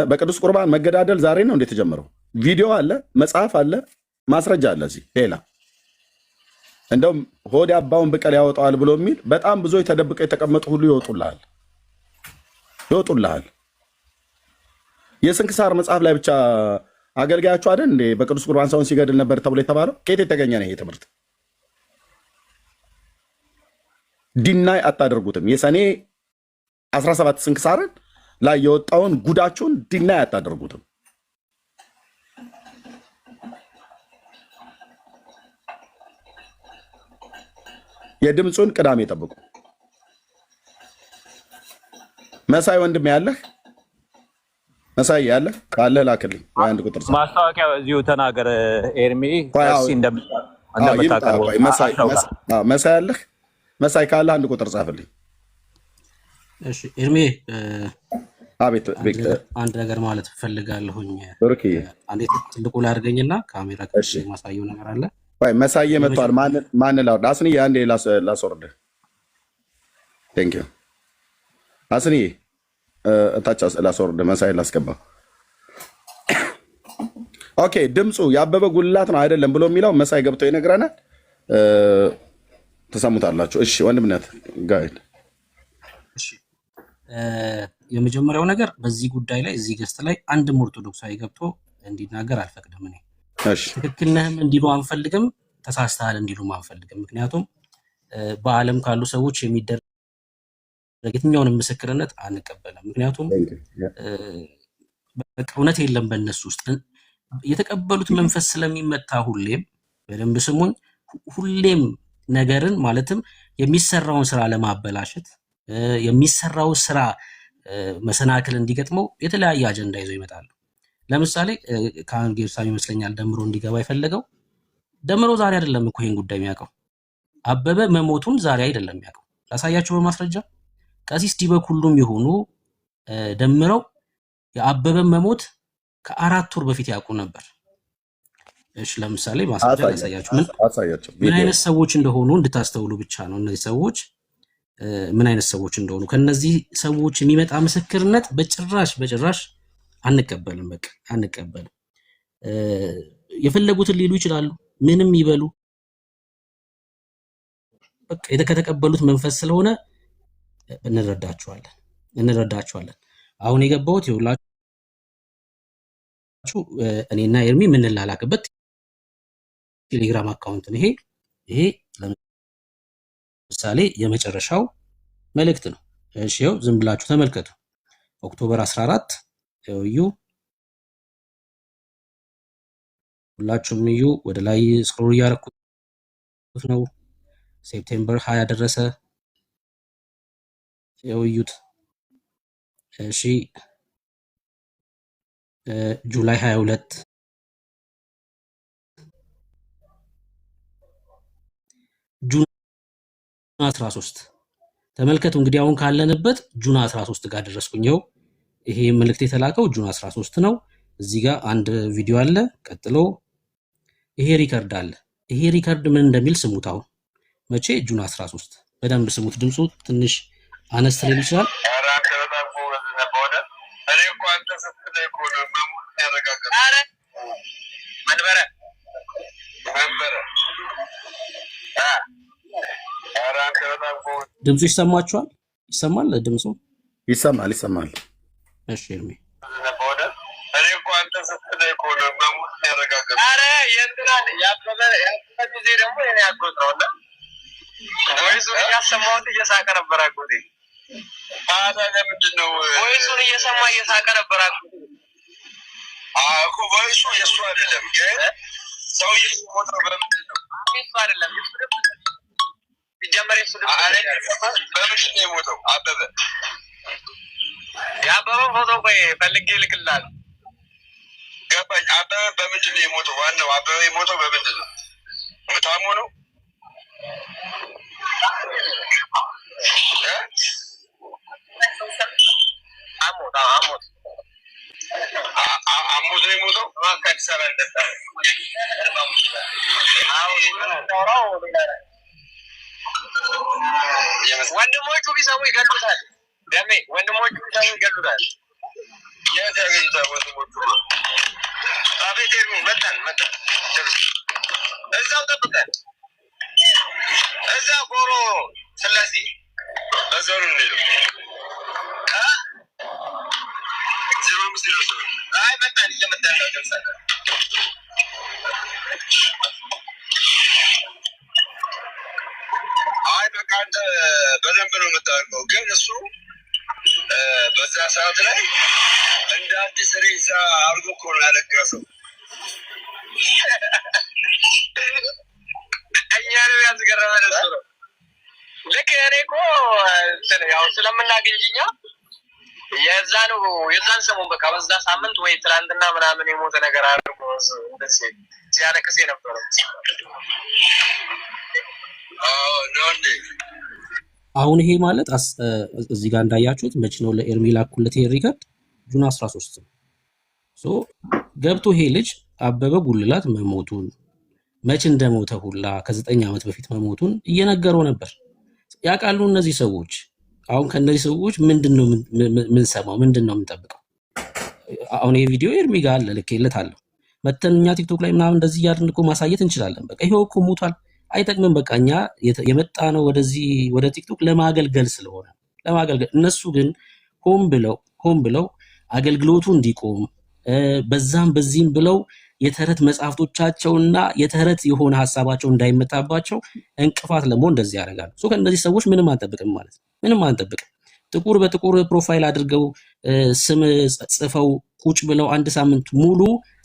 በቅዱስ ቁርባን መገዳደል ዛሬ ነው እንዴት ተጀመረው? ቪዲዮ አለ፣ መጽሐፍ አለ፣ ማስረጃ አለ። እዚህ ሌላ እንደውም ሆድ አባውን ብቀል ያወጣዋል ብሎ የሚል በጣም ብዙዎች ተደብቀው የተቀመጡ ሁሉ ይወጡልሃል። የስንክሳር መጽሐፍ ላይ ብቻ አገልጋያችሁ አይደል እንዴ በቅዱስ ቁርባን ሰውን ሲገድል ነበር ተብሎ የተባለው? ከየት የተገኘ ነው ይሄ ትምህርት? ዲናይ አታደርጉትም። የሰኔ 17 ስንክሳርን ላይ የወጣውን ጉዳችሁን ዲናይ አታደርጉትም። የድምፁን ቅዳሜ ጠብቁ። መሳይ ወንድም ያለህ መሳይ ያለህ ካለ ላክልኝ። አንድ ቁጥር ማስታወቂያ እዚሁ ተናገር ኤርሚ። መሳይ ያለህ መሳይ ካለ አንድ ቁጥር ጻፍልኝ። እሺ ኤርሚ። አቤት። አንድ ነገር ማለት ፈልጋለሁኝ። ኦኬ አንዴ ትልቁ ላይ አድርገኝና ካሜራ ማሳየው ነገር አለ። ወይ መሳይ መጥቷል። ማን ላውርድ? አስንዬ አንዴ ላስወርድ። ቴንክ ዩ አስንዬ እታች ላስወርድ። መሳይ ላስገባ። ኦኬ ድምፁ ያበበ ጉልላት ነው አይደለም ብሎ የሚለው መሳይ ገብቶ ይነግረናል። ተሰሙታላችሁ። እሺ ወንድምነት ጋይድ። እሺ የመጀመሪያው ነገር በዚህ ጉዳይ ላይ እዚህ ገስት ላይ አንድም ኦርቶዶክሳዊ ገብቶ እንዲናገር አልፈቅድም። እኔ ትክክል ነህም እንዲሉ አንፈልግም፣ ተሳስተሃል እንዲሉም አንፈልግም። ምክንያቱም በዓለም ካሉ ሰዎች የሚደረግ የትኛውንም ምስክርነት አንቀበልም። ምክንያቱም እውነት የለም በእነሱ ውስጥ የተቀበሉት መንፈስ ስለሚመታ ሁሌም በደንብ ስሙኝ፣ ሁሌም ነገርን ማለትም የሚሰራውን ስራ ለማበላሸት የሚሰራው ስራ መሰናክል እንዲገጥመው የተለያየ አጀንዳ ይዘው ይመጣሉ። ለምሳሌ ካህን ጌርሳም ይመስለኛል ደምሮ እንዲገባ የፈለገው። ደምሮ ዛሬ አይደለም እኮ ይሄን ጉዳይ የሚያውቀው። አበበ መሞቱን ዛሬ አይደለም የሚያውቀው። ላሳያችሁ በማስረጃ ቀሲስ ዲበኩሉም ይሆኑ ደምረው የአበበን መሞት ከ4 ወር በፊት ያውቁ ነበር። እሺ ለምሳሌ ማስረጃ ላሳያችሁ ምን አይነት ሰዎች እንደሆኑ እንድታስተውሉ ብቻ ነው። እነዚህ ሰዎች ምን አይነት ሰዎች እንደሆኑ ከነዚህ ሰዎች የሚመጣ ምስክርነት በጭራሽ አንቀበልም። በቃ አንቀበልም። የፈለጉትን ሊሉ ይችላሉ፣ ምንም ይበሉ። በቃ ከተቀበሉት መንፈስ ስለሆነ እንረዳቸዋለን። አሁን የገባሁት ይኸውላችሁ እኔና ኤርሚ የምንላላክበት ቴሌግራም አካውንት ነው። ይሄ ለምሳሌ የመጨረሻው መልእክት ነው። እሺ ይኸው ዝም ብላችሁ ተመልከቱ። ኦክቶበር 14 እዩ፣ ሁላችሁም እዩ። ወደ ላይ ስክሮል እያደረኩት ነው። ሴፕቴምበር 20 ደረሰ። ይኸው እዩት። እሺ ጁላይ 22 ጁን 13 ተመልከቱ። እንግዲህ አሁን ካለንበት ጁን 13 ጋር ደረስኩኝ። ይኸው ይሄ መልእክት የተላከው ጁን 13 ነው። እዚህ ጋር አንድ ቪዲዮ አለ። ቀጥሎ ይሄ ሪከርድ አለ። ይሄ ሪከርድ ምን እንደሚል ስሙት። አሁን መቼ ጁን 13 በደንብ ስሙት። ድምፁ ትንሽ አነስ ሊል ይችላል። ድምፁ ይሰማችኋል? ይሰማል? ድምፁ ይሰማል። እሺ ኤርሚ ወይሱን እያሰማሁት እየሳቀ ነበር አጎቴ። ወይሱን እየሰማ እየሳቀ ነበር አጎቴ እኮ። ወይሱ የእሱ አይደለም ግን ሰውዬው ሞተው በምንድን ነው? እሱ አይደለም ሲጀመር እሱ በምንድን ነው የሞተው? አበበ የአበበን ፎቶ ቆይ ፈልጌ እልክልሃለሁ። ገባኝ። አበበ በምንድን ነው የሞተው? ዋናው አበበ የሞተው በምንድን ነው? ታሞ ነው? አሞት ነው የሞተው። ከአዲስ አበባ እንደታ ወንድሞቹ ቢሰሙ ይገሉታል። ደሜ ወንድሞቹ ቢሰሙ ይገሉታል። የት ያገኙታል ወንድሞቹ? አቤት ኤርሚ መጣን እዛው ጠብቀን እዛ ጎሮ ስለዚህ እዛው ነው የሚለው አይ መጣን እየመጣን ነው ደርሰን አይ በቃ አንተ በደንብ ነው የምታውቀው። ግን እሱ በዛ ሰዓት ላይ እንደ አዲስ ሬሳ አርጎ እኮ ነው ያለቀሰው። እኛንም ያስገረመን እሱ ነው። ልክ እኔ እኮ ያው ስለምናገኝኛ የዛን ሰሞን በቃ በዛ ሳምንት ወይ ትላንትና ምናምን የሞተ ነገር አድርጎ ሲያለቅስ የነበረው አሁን ይሄ ማለት እዚህ ጋር እንዳያችሁት መች ነው ለኤርሚ ላኩለት ይሄ ሪከርድ ጁን 13 ነው። ገብቶ ይሄ ልጅ አበበ ጉልላት መሞቱን መች እንደሞተ ሁላ ከ9 ዓመት በፊት መሞቱን እየነገረው ነበር። ያውቃሉ እነዚህ ሰዎች። አሁን ከነዚህ ሰዎች ምንድነው የምንሰማው? ምንድነው የምንጠብቀው? አሁን ይሄ ቪዲዮ ኤርሚ ጋር አለ፣ ልኬለታለሁ። መተን እኛ ቲክቶክ ላይ ምናምን እንደዚህ እያልን እኮ ማሳየት እንችላለን። በቃ ይሄው እኮ ሞቷል፣ አይጠቅምም። በቃ እኛ የመጣ ነው ወደ ቲክቶክ ለማገልገል ስለሆነ ለማገልገል። እነሱ ግን ሆን ብለው አገልግሎቱ እንዲቆም በዛም በዚህም ብለው የተረት መጽሐፍቶቻቸውና የተረት የሆነ ሀሳባቸው እንዳይመጣባቸው እንቅፋት ለመሆን እንደዚህ ያደርጋሉ። ከእነዚህ ሰዎች ምንም አንጠብቅም ማለት ነው። ምንም አንጠብቅም። ጥቁር በጥቁር ፕሮፋይል አድርገው ስም ጽፈው ቁጭ ብለው 1 ሳምንት ሙሉ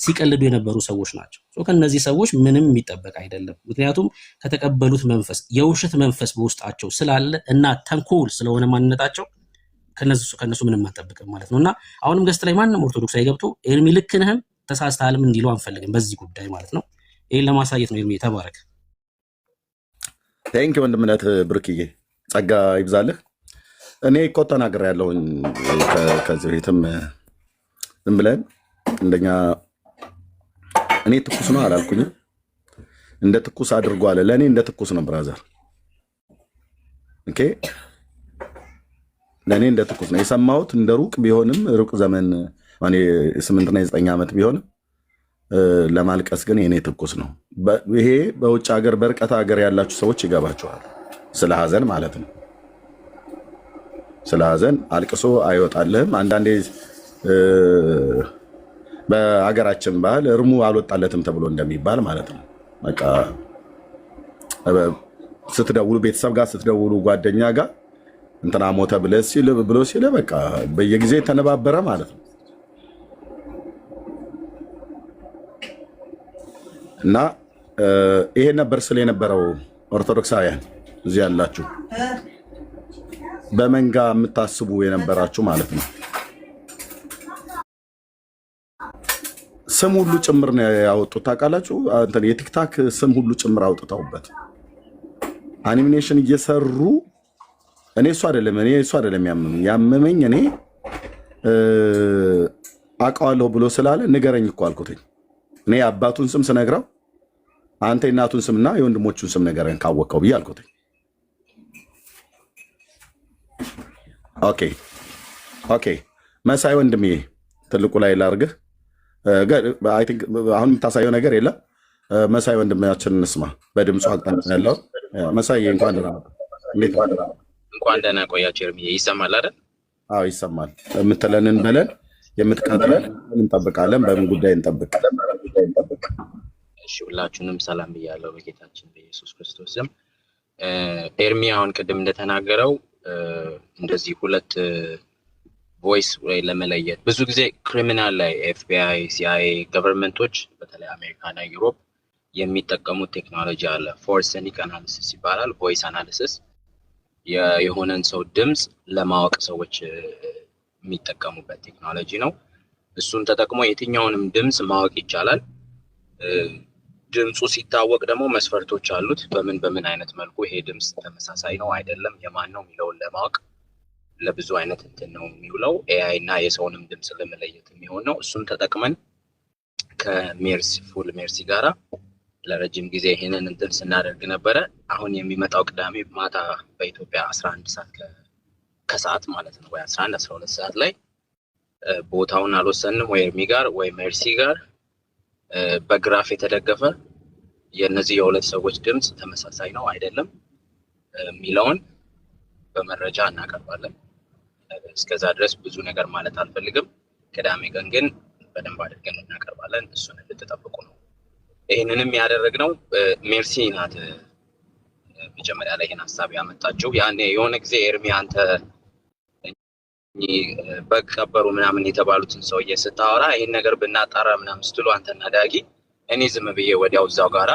ሲቀልዱ የነበሩ ሰዎች ናቸው። ከእነዚህ ሰዎች ምንም የሚጠበቅ አይደለም። ምክንያቱም ከተቀበሉት መንፈስ የውሸት መንፈስ በውስጣቸው ስላለ እና ተንኮል ስለሆነ ማንነታቸው ከነሱ ምንም አንጠብቅም ማለት ነው። እና አሁንም ገስት ላይ ማንም ኦርቶዶክሳዊ ገብቶ ኤርሚ ልክ ነህም ተሳስተሃልም እንዲሉ አንፈልግም በዚህ ጉዳይ ማለት ነው። ይሄን ለማሳየት ነው። ኤርሚ ተባረክ። ቴንክ ወንድምነት ብርክዬ ጸጋ ይብዛልህ። እኔ እኮ ተናግሬያለሁ ከዚህ በፊትም ዝም ብለን እንደኛ እኔ ትኩስ ነው አላልኩኝም። እንደ ትኩስ አድርጓል። ለእኔ እንደ ትኩስ ነው ብራዘር። ኦኬ ለእኔ እንደ ትኩስ ነው የሰማሁት። እንደ ሩቅ ቢሆንም ሩቅ ዘመን 8 እና 9 ዓመት ቢሆንም ለማልቀስ ግን የኔ ትኩስ ነው። ይሄ በውጭ ሀገር በርቀት ሀገር ያላችሁ ሰዎች ይገባችኋል። ስለ ሀዘን ማለት ነው። ስለ ሀዘን አልቅሶ አይወጣልህም። አንዳንዴ በሀገራችን ባህል እርሙ አልወጣለትም ተብሎ እንደሚባል ማለት ነው። በቃ ስትደውሉ ቤተሰብ ጋር ስትደውሉ ጓደኛ ጋር እንትና ሞተ ብሎ ሲል በቃ በየጊዜ ተነባበረ ማለት ነው። እና ይሄ ነበር ስለ የነበረው ኦርቶዶክሳውያን እዚህ ያላችሁ በመንጋ የምታስቡ የነበራችሁ ማለት ነው። ስም ሁሉ ጭምር ነው ያወጡት ታውቃላችሁ። የቲክታክ ስም ሁሉ ጭምር አውጥተውበት አኒሜሽን እየሰሩ እኔ እሱ አይደለም ያመመኝ እኔ አውቀዋለሁ ብሎ ስላለ ንገረኝ እኮ አልኩትኝ። እኔ አባቱን ስም ስነግረው አንተ የእናቱን ስምና የወንድሞቹን ስም ንገረኝ ካወቀው ብዬ አልኩትኝ። ኦኬ መሳይ ወንድሜ ትልቁ ላይ ላርግህ። አሁን የምታሳየው ነገር የለም። መሳይ ወንድማችን እንስማ። በድምፁ አቅጣጫ ያለው መሳይ እንኳን ደህና ቆያችሁ። ኤርሚዬ ይሰማል አይደል? አዎ ይሰማል። የምትለንን በለን፣ የምትቀጥለን እንጠብቃለን። በምን ጉዳይ እንጠብቅ? እሺ ሁላችሁንም ሰላም ብያለሁ በጌታችን በኢየሱስ ክርስቶስ ስም። ኤርሚ አሁን ቅድም እንደተናገረው እንደዚህ ሁለት ቮይስ ወይ ለመለየት ብዙ ጊዜ ክሪሚናል ላይ ኤፍቢአይ፣ ሲአይኤ ገቨርንመንቶች በተለይ አሜሪካና ዩሮፕ የሚጠቀሙት ቴክኖሎጂ አለ። ፎረንሲክ አናሊሲስ ይባላል። ቮይስ አናሊሲስ የሆነን ሰው ድምፅ ለማወቅ ሰዎች የሚጠቀሙበት ቴክኖሎጂ ነው። እሱን ተጠቅሞ የትኛውንም ድምፅ ማወቅ ይቻላል። ድምፁ ሲታወቅ ደግሞ መስፈርቶች አሉት። በምን አይነት መልኩ ይሄ ድምፅ ተመሳሳይ ነው አይደለም የማን ነው የሚለውን ለማወቅ ለብዙ አይነት እንትን ነው የሚውለው። ኤአይ እና የሰውንም ድምፅ ለመለየት የሚሆን ነው። እሱን ተጠቅመን ፉል ሜርሲ ጋራ ለረጅም ጊዜ ይሄንን እንትን ስናደርግ ነበረ። አሁን የሚመጣው ቅዳሜ ማታ በኢትዮጵያ 11 ሰዓት ከሰዓት ማለት ነው ወይ 11-12 ሰዓት ላይ ቦታውን አልወሰንም ወይ ኤርሚ ጋር ወይ ሜርሲ ጋር በግራፍ የተደገፈ የነዚህ የሁለት ሰዎች ድምፅ ተመሳሳይ ነው አይደለም የሚለውን በመረጃ እናቀርባለን። እስከዛ ድረስ ብዙ ነገር ማለት አልፈልግም። ቅዳሜ ቀን ግን በደንብ አድርገን እናቀርባለን። እሱን እንድትጠብቁ ነው። ይህንንም ያደረግነው ሜርሲ ናት መጀመሪያ ላይ ይህን ሀሳብ ያመጣችው። ያኔ የሆነ ጊዜ ኤርሚ አንተ በግ ቀበሩ ምናምን የተባሉትን ሰውዬ ስታወራ ይህን ነገር ብናጣራ ምናምን ስትሉ አንተና ዳጊ እኔ ዝም ብዬ ወዲያው እዛው ጋራ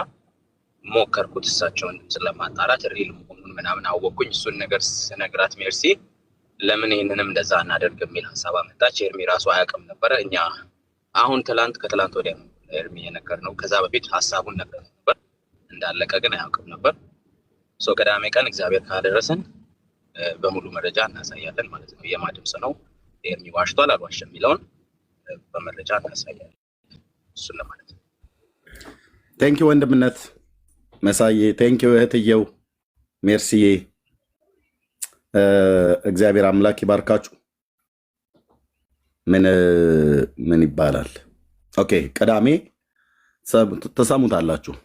ሞከርኩት እሳቸውን ድምፅ ለማጣራት ሪል መሆኑን ምናምን አወቅኩኝ። እሱን ነገር ስነግራት ሜርሲ ለምን ይህንንም እንደዛ እናደርግ የሚል ሀሳብ አመጣች። ኤርሚ ራሱ አያውቅም ነበረ። እኛ አሁን ከትላንት ወዲያ ነው ኤርሚ የነገርነው። ከዛ በፊት ሀሳቡን ነገር ነበር እንዳለቀ ግን አያውቅም ነበር። ቅዳሜ ቀን እግዚአብሔር ካደረሰን በሙሉ መረጃ እናሳያለን ማለት ነው። የማ ድምፅ ነው ኤርሚ ዋሽቷል አልዋሸም የሚለውን በመረጃ እናሳያለን። እሱን ለማለት ነው። ቴንኪው ወንድምነት መሳዬ፣ ቴንኪው እህትየው ሜርሲዬ። እግዚአብሔር አምላክ ይባርካችሁ። ምን ይባላል? ኦኬ ቅዳሜ ተሰሙታላችሁ።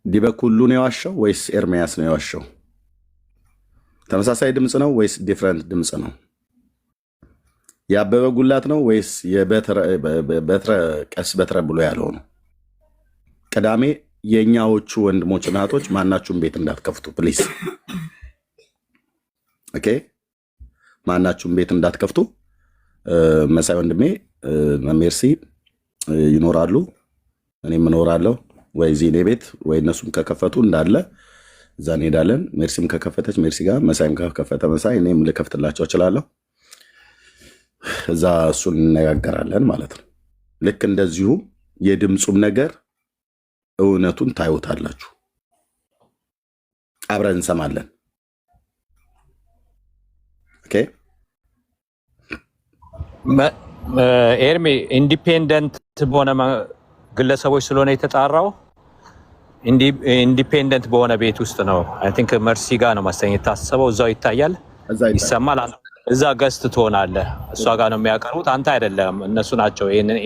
ዲበኩሉ ነው የዋሸው ወይስ ኤርሚያስ ነው የዋሸው? ተመሳሳይ ድምፅ ነው ወይስ ዲፍረንት ድምፅ ነው? የአበበ ጉላት ነው ወይስ የበትረ ቀስ በትረ ብሎ ያለው ነው? ቅዳሜ የእኛዎቹ ወንድሞች እናቶች ማናችሁም ቤት እንዳትከፍቱ ፕሊስ። ኦኬ ማናችሁም ቤት እንዳትከፍቱ። መሳይ ወንድሜ ሜርሲ ይኖራሉ፣ እኔም እኖራለሁ። ወይ እዚህ እኔ ቤት ወይ እነሱም ከከፈቱ እንዳለ እዛ እንሄዳለን። ሜርሲም ከከፈተች ሜርሲ ጋር፣ መሳይም ከከፈተ መሳይ፣ እኔም ልከፍትላቸው እችላለሁ። እዛ እሱን እንነጋገራለን ማለት ነው። ልክ እንደዚሁ የድምፁም ነገር እውነቱን ታዩታላችሁ። አብረን እንሰማለን። ኦኬ ኤርሚ ኢንዲፔንደንት በሆነ ግለሰቦች ስለሆነ የተጣራው ኢንዲፔንደንት በሆነ ቤት ውስጥ ነው። አይ ቲንክ መርሲ ጋር ነው ማስተኛት የታሰበው። እዛው ይታያል። ይሰማል። እዛ ገስት ትሆናለህ። እሷ ጋር ነው የሚያቀርቡት፣ አንተ አይደለም። እነሱ ናቸው ይሄንን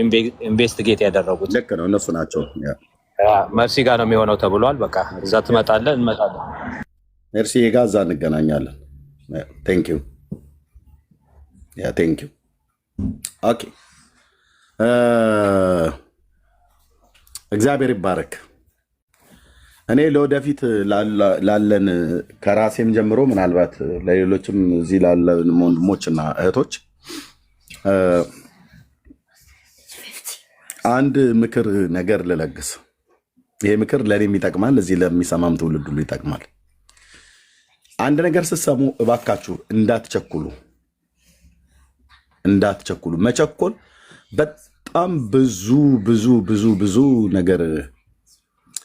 ኢንቨስቲጌት ያደረጉት። ልክ ነው፣ እነሱ ናቸው። መርሲ ጋር ነው የሚሆነው ተብሏል። በቃ እዛ ትመጣለህ፣ እንመጣለን። መርሲ ጋር እዛ እንገናኛለን። ቴንክ ዩ ቴንክ ዩ። ኦኬ እግዚአብሔር ይባረክ። እኔ ለወደፊት ላለን ከራሴም ጀምሮ ምናልባት ለሌሎችም እዚህ ላለን ወንድሞችና እህቶች አንድ ምክር ነገር ልለግስ። ይሄ ምክር ለእኔም ይጠቅማል፣ እዚህ ለሚሰማም ትውልድ ሁሉ ይጠቅማል። አንድ ነገር ስትሰሙ እባካችሁ እንዳትቸኩሉ። መቸኮል በጣም ብዙ ብዙ ብዙ ብዙ ነገር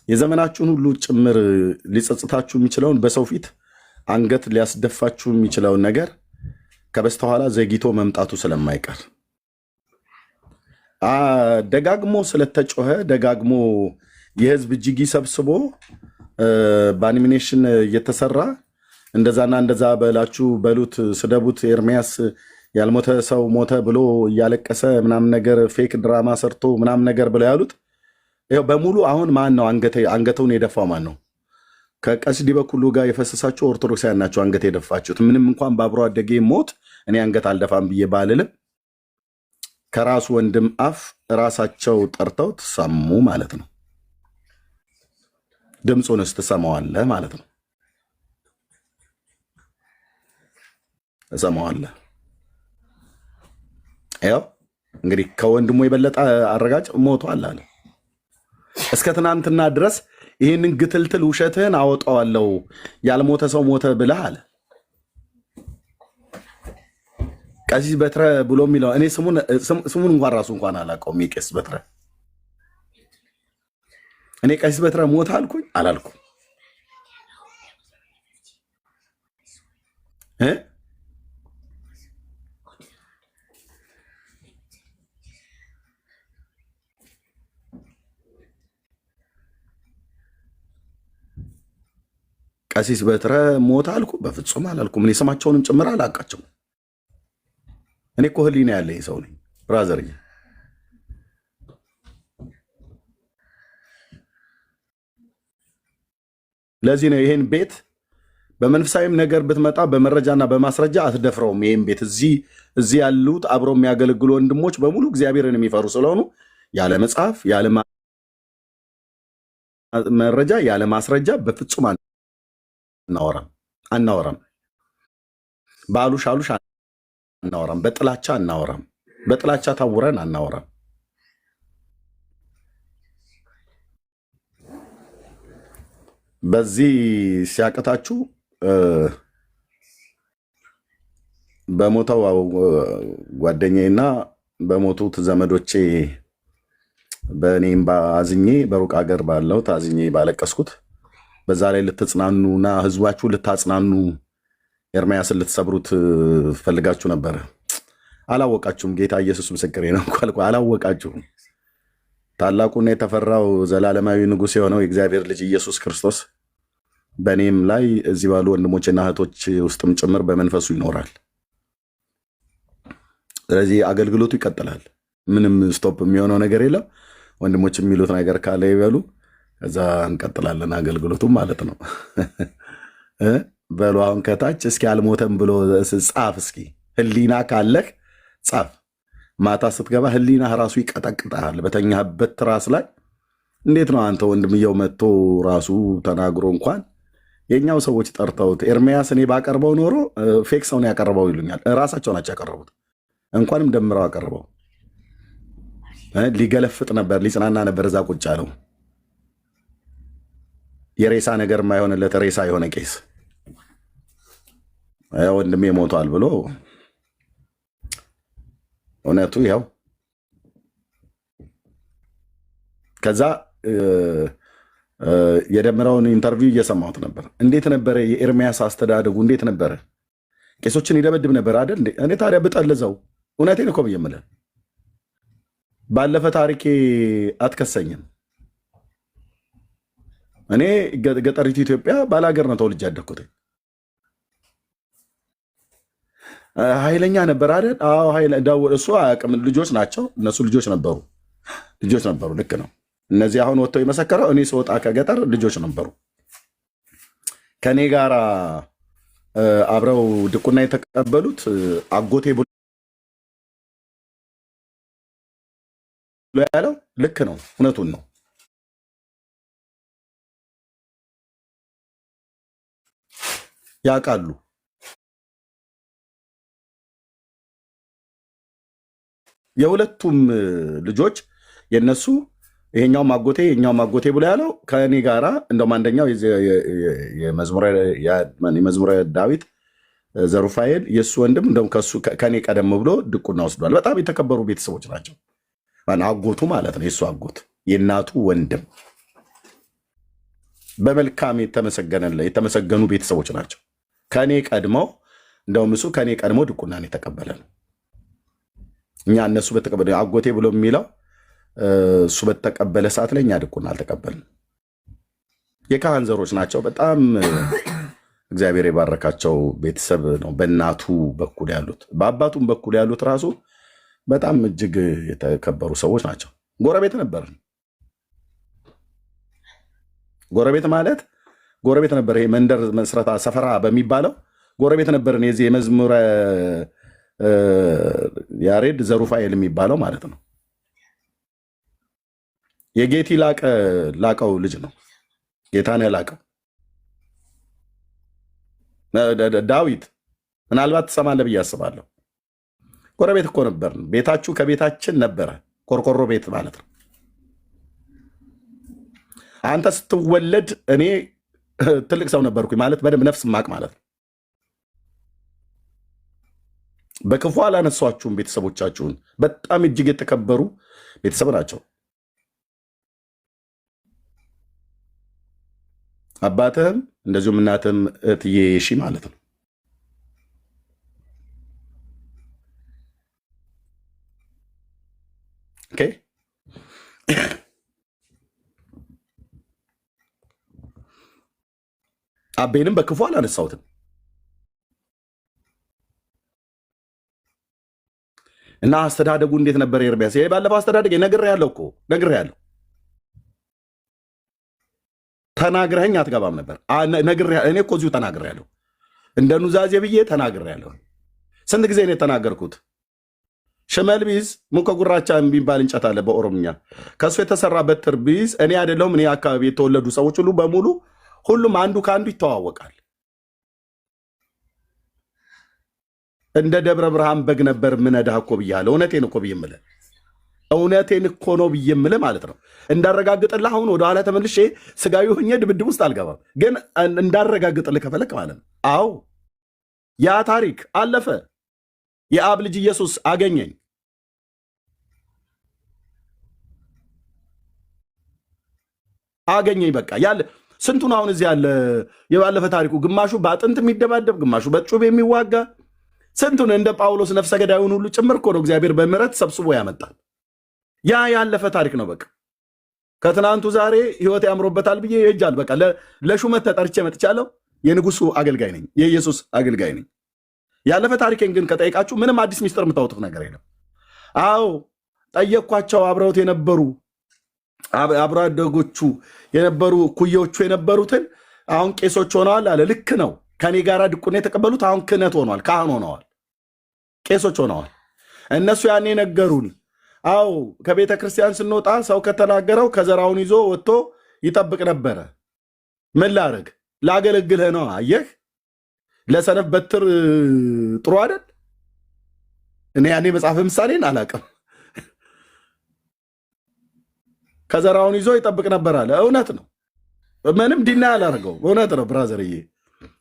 የዘመናችሁን ሁሉ ጭምር ሊጸጽታችሁ የሚችለውን በሰው ፊት አንገት ሊያስደፋችሁ የሚችለውን ነገር ከበስተኋላ ዘግይቶ መምጣቱ ስለማይቀር ደጋግሞ ስለተጮኸ ደጋግሞ የህዝብ እጅጊ ሰብስቦ በአኒሜሽን እየተሰራ እንደዛና እንደዛ በላችሁ በሉት ስደቡት ኤርሚያስ ያልሞተ ሰው ሞተ ብሎ እያለቀሰ ምናምን ነገር ፌክ ድራማ ሰርቶ ምናምን ነገር ብለው ያሉት ይኸው በሙሉ አሁን ማን ነው አንገተውን የደፋው? ማን ነው? ከቀሲስ ዲበኩሉ ጋር የፈሰሳችሁ ኦርቶዶክሳውያን ናቸው አንገት የደፋችሁት። ምንም እንኳን በአብሮ አደጌ ሞት እኔ አንገት አልደፋም ብዬ ባልልም ከራሱ ወንድም አፍ ራሳቸው ጠርተው ትሰሙ ማለት ነው። ድምፁንስ ትሰማዋለህ ማለት ነው። ትሰማዋለህ። ያው እንግዲህ ከወንድሙ የበለጠ አረጋጭ ሞቷል አለ። እስከ ትናንትና ድረስ ይህንን ግትልትል ውሸትህን አወጣዋለሁ ያልሞተ ሰው ሞተ ብለህ አለ። ቀሲስ በትረ ብሎ የሚለው እኔ ስሙን እንኳን ራሱ እንኳን አላውቀውም። የቄስ በትረ እኔ ቀሲስ በትረ ሞተ አልኩኝ አላልኩም? ቀሲስ በትረ ሞተ አልኩ? በፍጹም አላልኩም። እኔ ስማቸውንም ጭምር አላውቃቸውም። እኔ እኮ ህሊና ያለኝ ሰው ነኝ ብራዘር። ለዚህ ነው ይሄን ቤት በመንፈሳዊም ነገር ብትመጣ በመረጃና በማስረጃ አትደፍረውም። ይሄን ቤት እዚህ ያሉት አብረው የሚያገለግሉ ወንድሞች በሙሉ እግዚአብሔርን የሚፈሩ ስለሆኑ ያለ መጽሐፍ ያለ መረጃ ያለ ማስረጃ በፍጹም አናወራም። በአሉሽ አናወራም። በጥላቻ አናወራም። በጥላቻ ታውረን አናወራም። በዚህ ሲያቅታችሁ በሞተው ጓደኛዬና በሞቱት ዘመዶቼ በእኔም አዝኜ በሩቅ ሀገር ባለው አዝኜ ባለቀስኩት በዛ ላይ ልትጽናኑና ህዝባችሁ ልታጽናኑ ኤርሚያስን ልትሰብሩት ፈልጋችሁ ነበረ። አላወቃችሁም። ጌታ ኢየሱስ ምስክሬ ነው። አላወቃችሁም። ታላቁና የተፈራው ዘላለማዊ ንጉሥ የሆነው የእግዚአብሔር ልጅ ኢየሱስ ክርስቶስ በእኔም ላይ እዚህ ባሉ ወንድሞችና እህቶች ውስጥም ጭምር በመንፈሱ ይኖራል። ስለዚህ አገልግሎቱ ይቀጥላል። ምንም ስቶፕ የሚሆነው ነገር የለም። ወንድሞች የሚሉት ነገር ካለ ይበሉ፣ ከዛ እንቀጥላለን አገልግሎቱም ማለት ነው። በሉ አሁን ከታች እስኪ አልሞተም ብሎ ጻፍ። እስኪ ህሊና ካለህ ጻፍ። ማታ ስትገባ ህሊና ራሱ ይቀጠቅጣል። በተኛህበት ትራስ ላይ እንዴት ነው አንተ ወንድምየው መጥቶ ራሱ ተናግሮ እንኳን የኛው ሰዎች ጠርተውት ኤርሚያስ እኔ ባቀርበው ኖሮ ፌክ ሰውን ያቀርበው ይሉኛል። ራሳቸው ናቸው ያቀረቡት። እንኳንም ደምረው አቀርበው ሊገለፍጥ ነበር፣ ሊጽናና ነበር። እዛ ቁጭ አለው የሬሳ ነገር የማይሆንለት ሬሳ የሆነ ቄስ ወንድሜ ሞቷል ብሎ እውነቱ ያው ከዛ የደምረውን ኢንተርቪው እየሰማሁት ነበር። እንዴት ነበረ የኤርሚያስ አስተዳደጉ? እንዴት ነበረ? ቄሶችን ይደበድብ ነበር አይደል? እኔ ታዲያ ብጠልዘው እውነቴን እኮ ብዬ የምልህ ባለፈ ታሪኬ አትከሰኝም። እኔ ገጠሪቱ ኢትዮጵያ ባላገር ነው ተወልጄ ያደግኩት። ኃይለኛ ነበር አይደል? አዎ እሱ አያውቅም። ልጆች ናቸው እነሱ ልጆች ነበሩ። ልክ ነው። እነዚህ አሁን ወጥተው የመሰከረው እኔ ስወጣ ከገጠር ልጆች ነበሩ ከኔ ጋር አብረው ድቁና የተቀበሉት አጎቴ ብሎ ያለው ልክ ነው። እውነቱን ነው። ያውቃሉ። የሁለቱም ልጆች የነሱ ይሄኛውም አጎቴ ብሎ ያለው ከእኔ ጋራ እንደውም አንደኛው የመዝሙረ ዳዊት ዘሩፋኤል የእሱ ወንድም እንደውም ከኔ ቀደም ብሎ ድቁና ወስዷል። በጣም የተከበሩ ቤተሰቦች ናቸው። አጎቱ ማለት ነው። የእሱ አጎት የእናቱ ወንድም በመልካም የተመሰገኑ ቤተሰቦች ናቸው። ከኔ ቀድመው እንደውም እሱ ከኔ ቀድሞ ድቁናን የተቀበለ ነው። እኛ እነሱ በተቀበለ አጎቴ ብሎ የሚለው እሱ በተቀበለ ሰዓት ላይ እኛ ድቁና አልተቀበልንም። የካህን ዘሮች ናቸው። በጣም እግዚአብሔር የባረካቸው ቤተሰብ ነው። በእናቱ በኩል ያሉት በአባቱም በኩል ያሉት ራሱ በጣም እጅግ የተከበሩ ሰዎች ናቸው። ጎረቤት ነበርን። ጎረቤት ነበር። ይሄ መንደር መስረታ ሰፈራ በሚባለው ጎረቤት ነበርን። የዚህ የመዝሙረ ያሬድ ዘሩፋኤል የሚባለው ማለት ነው። የጌቲ ላቀው ልጅ ነው። ጌታነህ ላቀው ዳዊት ምናልባት ትሰማለህ ብዬ አስባለሁ። ጎረቤት እኮ ነበርን። ቤታችሁ ከቤታችን ነበረ። ቆርቆሮ ቤት ማለት ነው። አንተ ስትወለድ እኔ ትልቅ ሰው ነበርኩኝ ማለት በደንብ ነፍስ ማቅ ማለት ነው። በክፉ አላነሷችሁም። ቤተሰቦቻችሁን በጣም እጅግ የተከበሩ ቤተሰብ ናቸው። አባትህም እንደዚሁም እናትህም እትዬ ሺ ማለት ነው። ኦኬ አቤንም በክፉ አላነሳሁትም እና አስተዳደጉ እንዴት ነበር? ኤርሚያስ ይሄ ባለፈው አስተዳደግ ነግሬሃለሁ እኮ ነግሬሃለሁ። ተናግረኸኝ አትገባም ነበር። እኔ እኮ እዚሁ ተናግሬያለሁ። እንደ ኑዛዜ ብዬ ተናግሬያለሁ። ስንት ጊዜ ነው የተናገርኩት? ሽመል ቢይዝ ሙከ ጉራቻ የሚባል እንጨት አለ በኦሮምኛ። ከእሱ የተሰራ በትር ቢይዝ እኔ አይደለሁም እኔ አካባቢ የተወለዱ ሰዎች ሁሉ በሙሉ ሁሉም አንዱ ከአንዱ ይተዋወቃል። እንደ ደብረ ብርሃን በግ ነበር ምነዳህ እኮ ብያለሁ። እውነቴን እኮ ብዬ የምልህ እውነቴን እኮ ነው ብዬ የምልህ ማለት ነው። እንዳረጋግጥልህ አሁን ወደኋላ ተመልሼ ስጋዊ ሆኜ ድብድብ ውስጥ አልገባም፣ ግን እንዳረጋግጥልህ ከፈለክ ማለት ነው። አዎ ያ ታሪክ አለፈ። የአብ ልጅ ኢየሱስ አገኘኝ። በቃ ያለ ስንቱን አሁን እዚህ ያለ የባለፈ ታሪኩ ግማሹ በአጥንት የሚደባደብ ግማሹ በጩቤ የሚዋጋ ስንቱን እንደ ጳውሎስ ነፍሰ ገዳዩን ሁሉ ጭምር እኮ ነው እግዚአብሔር በምሕረት ሰብስቦ ያመጣል። ያ ያለፈ ታሪክ ነው። በቃ ከትናንቱ ዛሬ ህይወት ያምሮበታል ብዬ ይሄጃል። በቃ ለሹመት ተጠርቼ መጥቻለሁ። የንጉሱ አገልጋይ ነኝ፣ የኢየሱስ አገልጋይ ነኝ። ያለፈ ታሪኬን ግን ከጠይቃችሁ ምንም አዲስ ሚስጥር የምታወጡት ነገር የለም። አዎ ጠየቅኳቸው። አብረውት የነበሩ አብሮ አደጎቹ የነበሩ ኩዮቹ የነበሩትን አሁን ቄሶች ሆነዋል አለ። ልክ ነው። ከኔ ጋር ድቁና የተቀበሉት አሁን ክህነት ሆነዋል፣ ካህን ሆነዋል፣ ቄሶች ሆነዋል። እነሱ ያኔ ነገሩን። አዎ ከቤተ ክርስቲያን ስንወጣ ሰው ከተናገረው ከዘራውን ይዞ ወጥቶ ይጠብቅ ነበረ። ምን ላደርግ? ላገለግልህ ነው። አየህ፣ ለሰነፍ በትር ጥሩ አይደል? እኔ ያኔ መጽሐፍ ምሳሌን አላውቅም። ከዘራውን ይዞ ይጠብቅ ነበር አለ። እውነት ነው። ምንም ዲና ያላደርገው እውነት ነው ብራዘርዬ።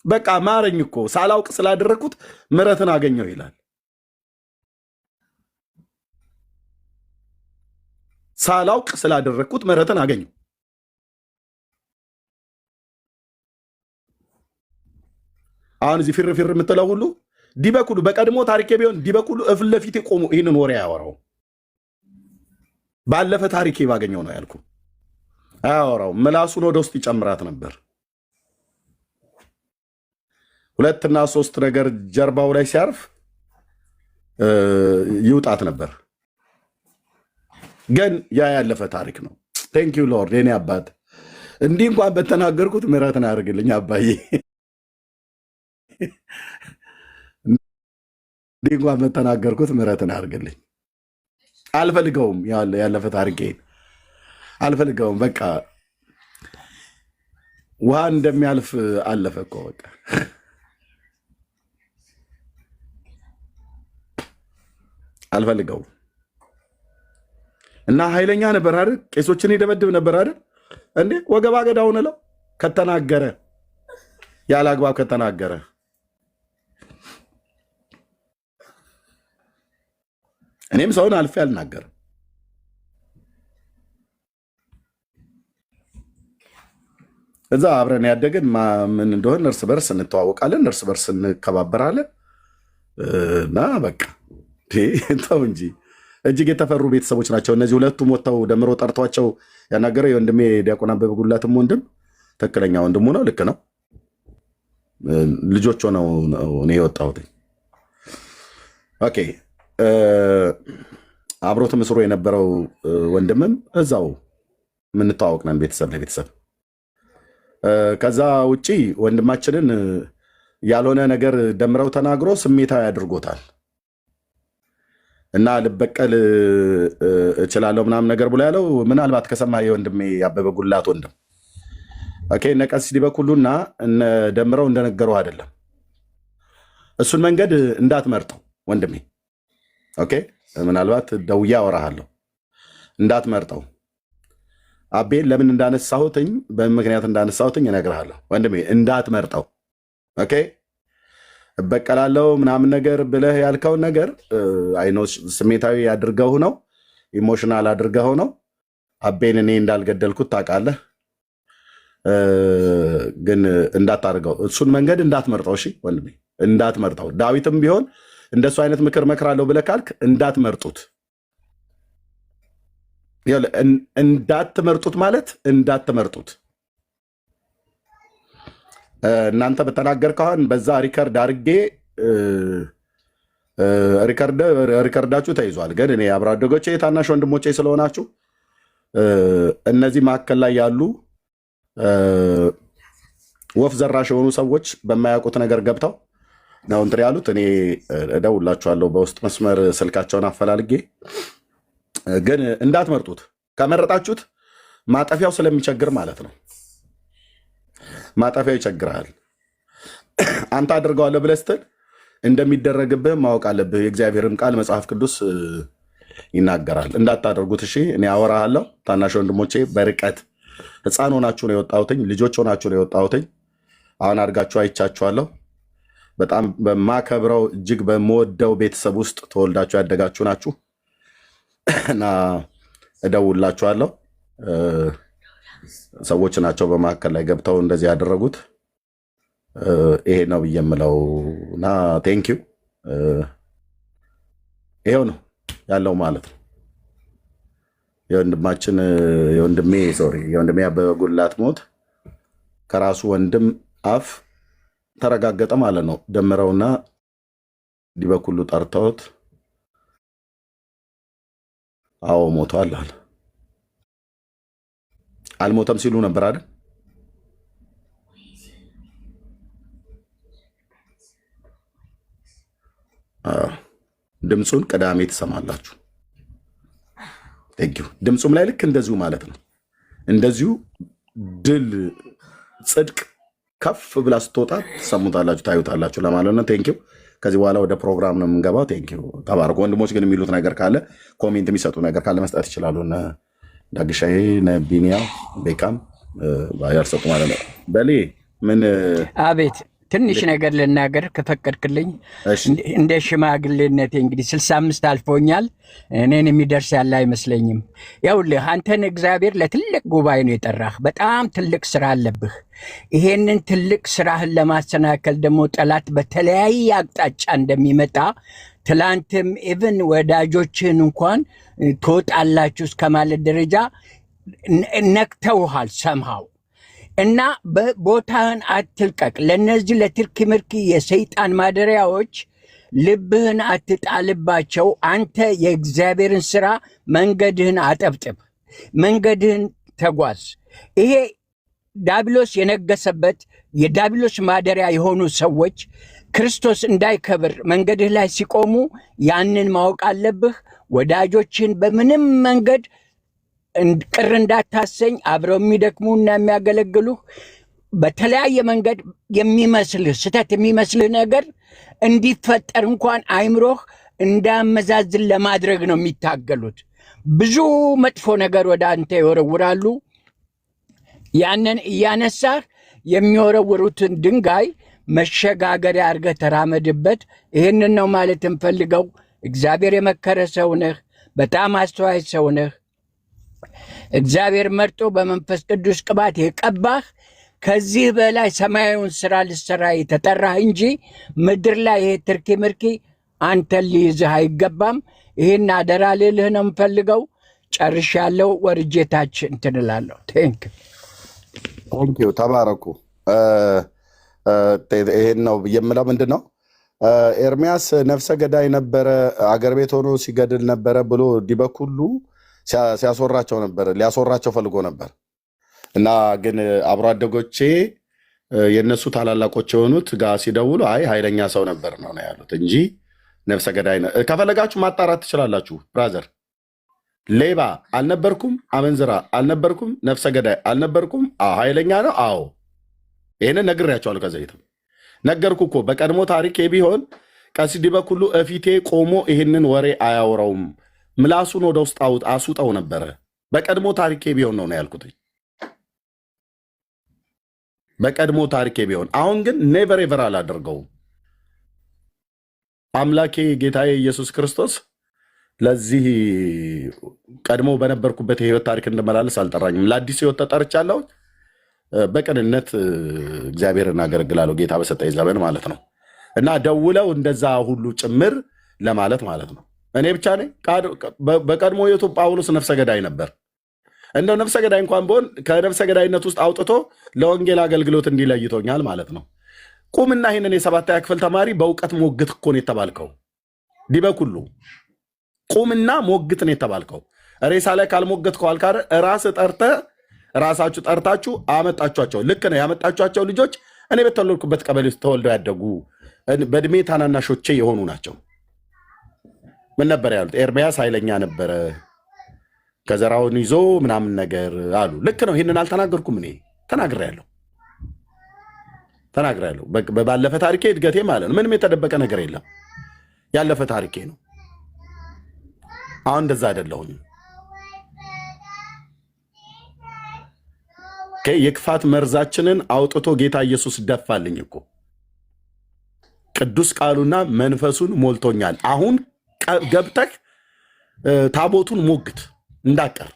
በቃ ማረኝ እኮ ሳላውቅ ስላደረግኩት ምሕረትን አገኘው ይላል። ሳላውቅ ስላደረግኩት ምሕረትን አገኘው። አሁን እዚህ ፊር ፊር የምትለው ሁሉ ዲበኩሉ በቀድሞ ታሪኬ ቢሆን ዲበኩሉ እፊት ለፊቴ ቆሞ ይህንን ወሬ ያወራው ባለፈ ታሪኬ ባገኘው ነው ያልኩ። አያወራው ምላሱን ወደ ውስጥ ይጨምራት ነበር። 2 እና 3 ነገር ጀርባው ላይ ሲያርፍ ይውጣት ነበር። ግን ያ ያለፈ ታሪክ ነው። ቴንክ ዩ ሎርድ የኔ አባት። እንዲህ እንኳን በተናገርኩት ምሕረትን አድርግልኝ አባዬ። እንዲህ እንኳን በተናገርኩት ምሕረትን አድርግልኝ። አልፈልገውም፣ ያለፈ ታሪኬን አልፈልገውም። በቃ ውሃ እንደሚያልፍ አለፈ እኮ በቃ። አልፈልገውም። እና ኃይለኛ ነበር አይደል? ቄሶችን ይደበድብ ነበር አይደል? እንዴ ወገባ ገዳውን እለው ከተናገረ፣ ያለ አግባብ ከተናገረ እኔም ሰውን አልፌ አልናገርም። እዛ አብረን ያደግን ምን እንደሆነ እርስ በርስ እንተዋወቃለን፣ እርስ በርስ እንከባበራለን። እና በቃ ተው እንጂ እጅግ የተፈሩ ቤተሰቦች ናቸው እነዚህ ሁለቱም። ወጥተው ደምሮ ጠርቷቸው ያናገረው የወንድሜ ዲያቆን አበበ ጉላትም ወንድም ትክክለኛ ወንድሙ ነው። ልክ ነው። ልጆች ሆነው እኔ የወጣሁት። ኦኬ አብሮት ምስሮ የነበረው ወንድምም እዛው የምንተዋወቅ ነን፣ ቤተሰብ ለቤተሰብ። ከዛ ውጪ ወንድማችንን ያልሆነ ነገር ደምረው ተናግሮ ስሜታዊ አድርጎታል። እና ልበቀል እችላለሁ ምናምን ነገር ብሎ ያለው ምናልባት ከሰማ የወንድሜ ያበበ ጉላት ወንድም ኦኬ እነ ቀሲስ ዲበኩሉና እነ ደምረው እንደነገሩ አይደለም። እሱን መንገድ እንዳትመርጠው ወንድሜ። ኦኬ ምናልባት ደውዬ አወራሃለሁ። እንዳትመርጠው። አቤን ለምን እንዳነሳሁትኝ በምን ምክንያት እንዳነሳሁትኝ እነግርሃለሁ ወንድሜ። እንዳትመርጠው። ኦኬ እበቀላለሁ ምናምን ነገር ብለህ ያልከውን ነገር አይኖ ስሜታዊ አድርገው ነው፣ ኢሞሽናል አድርገው ነው። አቤን እኔ እንዳልገደልኩት ታውቃለህ። ግን እንዳታርገው፣ እሱን መንገድ እንዳትመርጠው። እሺ ወንድሜ እንዳትመርጠው። ዳዊትም ቢሆን እንደሱ አይነት ምክር መክራለሁ ብለህ ካልክ እንዳትመርጡት። እንዳትመርጡት ማለት እንዳትመርጡት። እናንተ በተናገርከው አሁን በዛ ሪከርድ አድርጌ ሪከርዳችሁ ተይዟል። ግን እኔ አብሮ አደጎቼ ታናሽ ወንድሞቼ ስለሆናችሁ እነዚህ መካከል ላይ ያሉ ወፍ ዘራሽ የሆኑ ሰዎች በማያውቁት ነገር ገብተው ነው እንትን ያሉት። እኔ እደውላችኋለሁ በውስጥ መስመር ስልካቸውን አፈላልጌ። ግን እንዳትመርጡት። ከመረጣችሁት ማጠፊያው ስለሚቸግር ማለት ነው። ማጠፊያው ይቸግራል። አንተ አድርገዋለሁ ብለህ ስትል እንደሚደረግብህ ማወቅ አለብህ። የእግዚአብሔርን ቃል መጽሐፍ ቅዱስ ይናገራል። እንዳታደርጉት። እሺ እኔ አወራሃለሁ። ታናሽ ወንድሞቼ በርቀት ሕፃን ሆናችሁ ነው የወጣሁትኝ፣ ልጆች ሆናችሁ ነው የወጣሁትኝ። አሁን አድርጋችሁ አይቻችኋለሁ። በጣም በማከብረው እጅግ በምወደው ቤተሰብ ውስጥ ተወልዳችሁ ያደጋችሁ ናችሁ እና እደውላችኋለሁ። ሰዎች ናቸው በመካከል ላይ ገብተው እንደዚህ ያደረጉት። ይሄ ነው ብዬ የምለው እና ቴንኪው። ይሄው ነው ያለው ማለት ነው። የወንድሜ አበበ ጉላት ሞት ከራሱ ወንድም አፍ ተረጋገጠ ማለት ነው። ደምረውና ዲበኩሉ ጠርተውት አዎ ሞቷል አለ። አልሞተም ሲሉ ነበር አይደል? ድምፁን ቅዳሜ ትሰማላችሁ። ቴንኪው። ድምፁም ላይ ልክ እንደዚሁ ማለት ነው። እንደዚሁ ድል ጽድቅ ከፍ ብላ ስትወጣ ትሰሙታላችሁ፣ ታዩታላችሁ ለማለት ነው። ቴንኪው። ከዚህ በኋላ ወደ ፕሮግራም ነው የምንገባው። ቴንኪው። ተባርኩ። ወንድሞች ግን የሚሉት ነገር ካለ ኮሜንት የሚሰጡ ነገር ካለ መስጠት ይችላሉ። ዳግሻዬ ቢኒያ ቤካም ያልሰጡ ማለት ነው። በሌ ምን አቤት ትንሽ ነገር ልናገር ከፈቀድክልኝ። እንደ ሽማግሌነቴ እንግዲህ 65 አልፎኛል። እኔን የሚደርስ ያለ አይመስለኝም። ያውልህ አንተን እግዚአብሔር ለትልቅ ጉባኤ ነው የጠራህ። በጣም ትልቅ ስራ አለብህ። ይሄንን ትልቅ ስራህን ለማሰናከል ደግሞ ጠላት በተለያየ አቅጣጫ እንደሚመጣ ትላንትም ኢቭን ወዳጆችህን እንኳን ትወጣላችሁ እስከማለት ደረጃ ነክተውሃል ሰምሃው እና ቦታህን አትልቀቅ። ለነዚህ ለትርኪ ምርኪ የሰይጣን ማደሪያዎች ልብህን አትጣልባቸው። አንተ የእግዚአብሔርን ሥራ መንገድህን አጠብጥብ፣ መንገድህን ተጓዝ። ይሄ ዲያብሎስ የነገሰበት የዲያብሎስ ማደሪያ የሆኑ ሰዎች ክርስቶስ እንዳይከብር መንገድህ ላይ ሲቆሙ ያንን ማወቅ አለብህ። ወዳጆችን በምንም መንገድ ቅር እንዳታሰኝ፣ አብረው የሚደክሙና የሚያገለግሉህ በተለያየ መንገድ የሚመስልህ ስህተት የሚመስልህ ነገር እንዲፈጠር እንኳን አይምሮህ እንዳመዛዝን ለማድረግ ነው የሚታገሉት። ብዙ መጥፎ ነገር ወደ አንተ ይወረውራሉ። ያንን እያነሳህ የሚወረውሩትን ድንጋይ መሸጋገሪያ አድርገህ ተራመድበት። ይህንን ነው ማለት እንፈልገው። እግዚአብሔር የመከረ ሰው ነህ። በጣም አስተዋይ ሰው ነህ። እግዚአብሔር መርጦ በመንፈስ ቅዱስ ቅባት የቀባህ ከዚህ በላይ ሰማያዊውን ስራ ልሰራ የተጠራህ እንጂ ምድር ላይ ይሄ ትርኪ ምርኪ አንተን ሊይዝህ አይገባም። ይህን አደራ ልልህ ነው የምፈልገው። ጨርሻለሁ። ወርጄታች እንትን እላለሁ። ቴንኪው ተባረኩ። ይሄን ነው የምለው። ምንድን ነው ኤርሚያስ ነፍሰ ገዳይ ነበረ፣ አገር ቤት ሆኖ ሲገድል ነበረ ብሎ ዲበኩሉ ሲያስወራቸው ነበር፣ ሊያስወራቸው ፈልጎ ነበር። እና ግን አብሮ አደጎቼ የእነሱ ታላላቆች የሆኑት ጋር ሲደውሉ አይ ኃይለኛ ሰው ነበር ነው ያሉት እንጂ ነፍሰ ገዳይ ከፈለጋችሁ ማጣራት ትችላላችሁ። ብራዘር ሌባ አልነበርኩም፣ አመንዝራ አልነበርኩም፣ ነፍሰ ገዳይ አልነበርኩም። ኃይለኛ ነው። አዎ ይህንን ነግሬያቸዋለሁ። ከዘይትም ነገርኩ እኮ በቀድሞ ታሪክ ቢሆን ቀሲስ ዲበኩሉ እፊቴ ቆሞ ይህንን ወሬ አያወራውም፣ ምላሱን ወደ ውስጥ አስውጠው ነበረ። በቀድሞ ታሪኬ ቢሆን ነው ያልኩት። በቀድሞ ታሪኬ ቢሆን። አሁን ግን ኔቨር ኤቨር አላደርገውም። አምላኬ ጌታዬ ኢየሱስ ክርስቶስ ለዚህ ቀድሞ በነበርኩበት የህይወት ታሪክ እንደመላለስ አልጠራኝም። ለአዲስ ህይወት ተጠርቻለሁ። በቅንነት እግዚአብሔርን አገለግላለሁ፣ ጌታ በሰጠኝ ዘመን ማለት ነው። እና ደውለው እንደዛ ሁሉ ጭምር ለማለት ማለት ነው። እኔ ብቻ ነኝ። በቀድሞ ህይወቱ ጳውሎስ ነፍሰ ገዳይ ነበር። እንደው ነፍሰ ገዳይ እንኳን ቢሆን ከነፍሰ ገዳይነት ውስጥ አውጥቶ ለወንጌል አገልግሎት እንዲለይቶኛል ማለት ነው። ቁምና ይህንን የሰባተኛ ክፍል ተማሪ በእውቀት ሞግት እኮ ነው የተባልከው። ዲበኩሉ ቁምና ሞግት ነው የተባልከው። ሬሳ ላይ ካልሞገትከው አልካረ ራሳችሁ ጠርታችሁ አመጣችኋቸው። ልክ ነው። ያመጣችኋቸው ልጆች እኔ በተወለድኩበት ቀበሌ ውስጥ ተወልደው ያደጉ በእድሜ ታናናሾቼ የሆኑ ናቸው። ምን ነበር ያሉት? ኤርሚያስ ኃይለኛ ነበረ ከዘራውን ይዞ ምናምን ነገር አሉ። ልክ ነው። ይህንን አልተናገርኩም። እኔ ተናግሬያለሁ። ባለፈ ታሪኬ እድገቴ ማለት ነው። ምንም የተደበቀ ነገር የለም። ያለፈ ታሪኬ ነው። አሁን እንደዛ አይደለሁኝ። የክፋት መርዛችንን አውጥቶ ጌታ ኢየሱስ ደፋልኝ እኮ። ቅዱስ ቃሉና መንፈሱን ሞልቶኛል። አሁን ገብተህ ታቦቱን ሞግት እንዳቀር።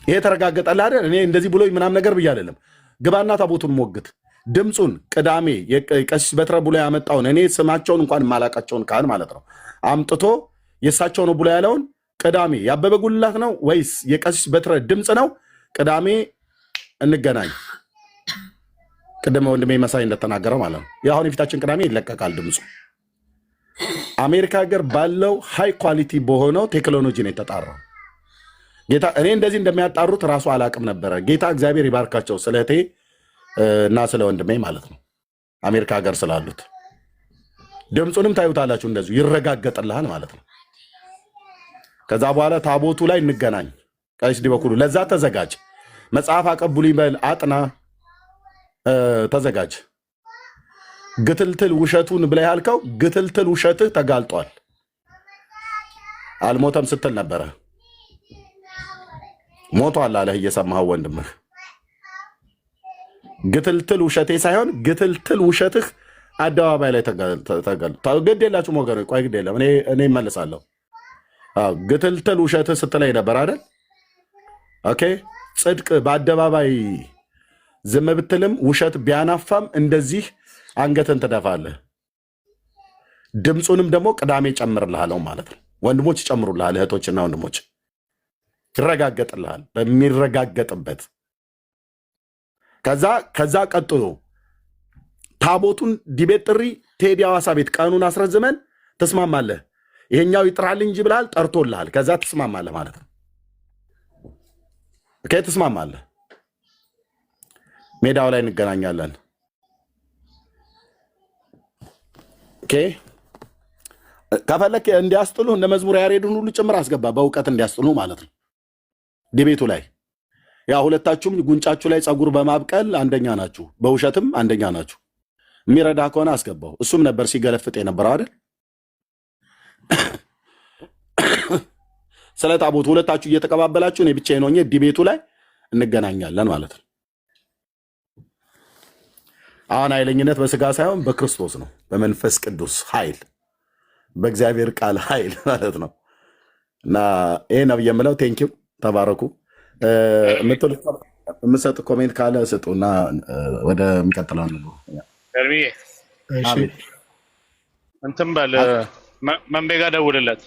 ይሄ ተረጋገጠልህ አይደል? እኔ እንደዚህ ብሎ ምናምን ነገር ብዬ አይደለም። ግባና ታቦቱን ሞግት። ድምፁን ቅዳሜ የቀሲስ በትረ ብሎ ያመጣውን እኔ ስማቸውን እንኳን ማላቃቸውን ካህን ማለት ነው አምጥቶ የእሳቸው ነው ብሎ ያለውን ቅዳሜ ያበበ ጉልላት ነው ወይስ የቀሲስ በትረ ድምፅ ነው? ቅዳሜ እንገናኝ። ቅድመ ወንድሜ መሳይ እንደተናገረው ማለት ነው። የአሁን የፊታችን ቅዳሜ ይለቀቃል ድምፁ። አሜሪካ ሀገር ባለው ሃይ ኳሊቲ በሆነው ቴክኖሎጂ ነው የተጣራው። ጌታ እኔ እንደዚህ እንደሚያጣሩት ራሱ አላቅም ነበረ። ጌታ እግዚአብሔር ይባርካቸው ስለ እህቴ እና ስለ ወንድሜ ማለት ነው አሜሪካ ሀገር ስላሉት። ድምፁንም ታዩታላችሁ፣ እንደዚሁ ይረጋገጥልሃል ማለት ነው። ከዛ በኋላ ታቦቱ ላይ እንገናኝ። ቀሲስ ዲበኩሉ ለዛ ተዘጋጅ። መጽሐፍ አቀቡልኝ በል፣ አጥና፣ ተዘጋጅ። ግትልትል ውሸቱን ብለህ ያልከው ግትልትል ውሸትህ ተጋልጧል። አልሞተም ስትል ነበረ። ሞቷል አለህ እየሰማኸው ወንድምህ። ግትልትል ውሸቴ ሳይሆን ግትልትል ውሸትህ አደባባይ ላይ ተጋልጧል። ግድ የላችሁም ወገኖች፣ ቆይ ግድ የለም እኔ እመልሳለሁ። ግትልትል ውሸትህ ስትለኝ ነበር አይደል? ኦኬ። ጽድቅ በአደባባይ ዝም ብትልም ውሸት ቢያናፋም እንደዚህ አንገትን ትደፋለህ። ድምፁንም ደግሞ ቅዳሜ ጨምርልሃለው ማለት ነው። ወንድሞች ይጨምሩልሃል፣ እህቶችና ወንድሞች ይረጋገጥልሃል በሚረጋገጥበት። ከዛ ቀጥሎ ታቦቱን ዲቤት ጥሪ ቴዲ ሐዋሳ ቤት ቀኑን አስረዝመን ትስማማለህ። ይሄኛው ይጥራል እንጂ ብላል ጠርቶልሃል። ከዛ ትስማማለህ ማለት ነው። ኦኬ ትስማማለህ። ሜዳው ላይ እንገናኛለን። ኦኬ ከፈለክ እንዲያስጥሉ እነ መዝሙር ያሬድን ሁሉ ጭምር አስገባ፣ በእውቀት እንዲያስጥሉ ማለት ነው። ዲቤቱ ላይ ያ ሁለታችሁም ጉንጫችሁ ላይ ፀጉር በማብቀል አንደኛ ናችሁ፣ በውሸትም አንደኛ ናችሁ። የሚረዳ ከሆነ አስገባው። እሱም ነበር ሲገለፍጥ የነበረው አይደል? ስለ ታቦት ሁለታችሁ እየተቀባበላችሁ እኔ ብቻዬን ሆኜ ዲቤቱ ላይ እንገናኛለን ማለት ነው። አሁን ኃይለኝነት በስጋ ሳይሆን በክርስቶስ ነው፣ በመንፈስ ቅዱስ ኃይል፣ በእግዚአብሔር ቃል ኃይል ማለት ነው። እና ይሄ ነው የምለው። ቴንኪው ተባረኩ። የምሰጥ ኮሜንት ካለ ስጡ እና ወደሚቀጥለው ነው። እንትን በል መንቤ ጋር ደውልለት።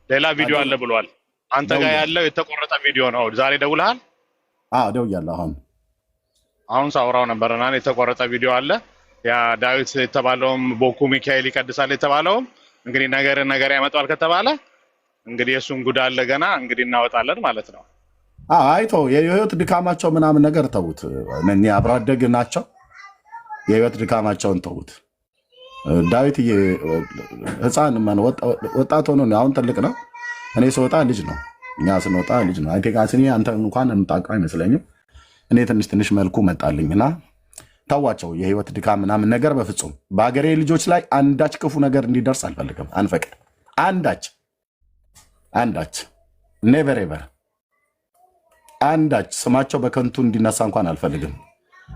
ሌላ ቪዲዮ አለ ብሏል። አንተ ጋር ያለው የተቆረጠ ቪዲዮ ነው። ዛሬ ደውልሃል? አዎ ደውያለሁ። አሁን ሳውራው ነበርና የተቆረጠ ቪዲዮ አለ። ያ ዳዊት የተባለውም ቦኩ ሚካኤል ይቀድሳል የተባለውም እንግዲህ ነገር ያመጣዋል ከተባለ እንግዲህ የሱን ጉዳ አለ ገና እንግዲህ እናወጣለን ማለት ነው። አይቶ የህይወት ድካማቸው ምናምን ነገር ተውት። እኔ አብሮ አደግ ናቸው። የህይወት ድካማቸውን ተውት። ዳዊት ህፃን ወጣት ሆኖ አሁን ትልቅ ነው። እኔ ስወጣ ልጅ ነው። እኛ ስንወጣ ልጅ ነው። አይቴካስኒ አንተ እንኳን የምታውቀው አይመስለኝም። እኔ ትንሽ መልኩ መጣልኝና ታዋቸው። የህይወት ድካም ምናምን ነገር በፍጹም በአገሬ ልጆች ላይ አንዳች ክፉ ነገር እንዲደርስ አልፈልግም። አንፈቅድ። አንዳች ኔቨር ኤቨር አንዳች ስማቸው በከንቱ እንዲነሳ እንኳን አልፈልግም።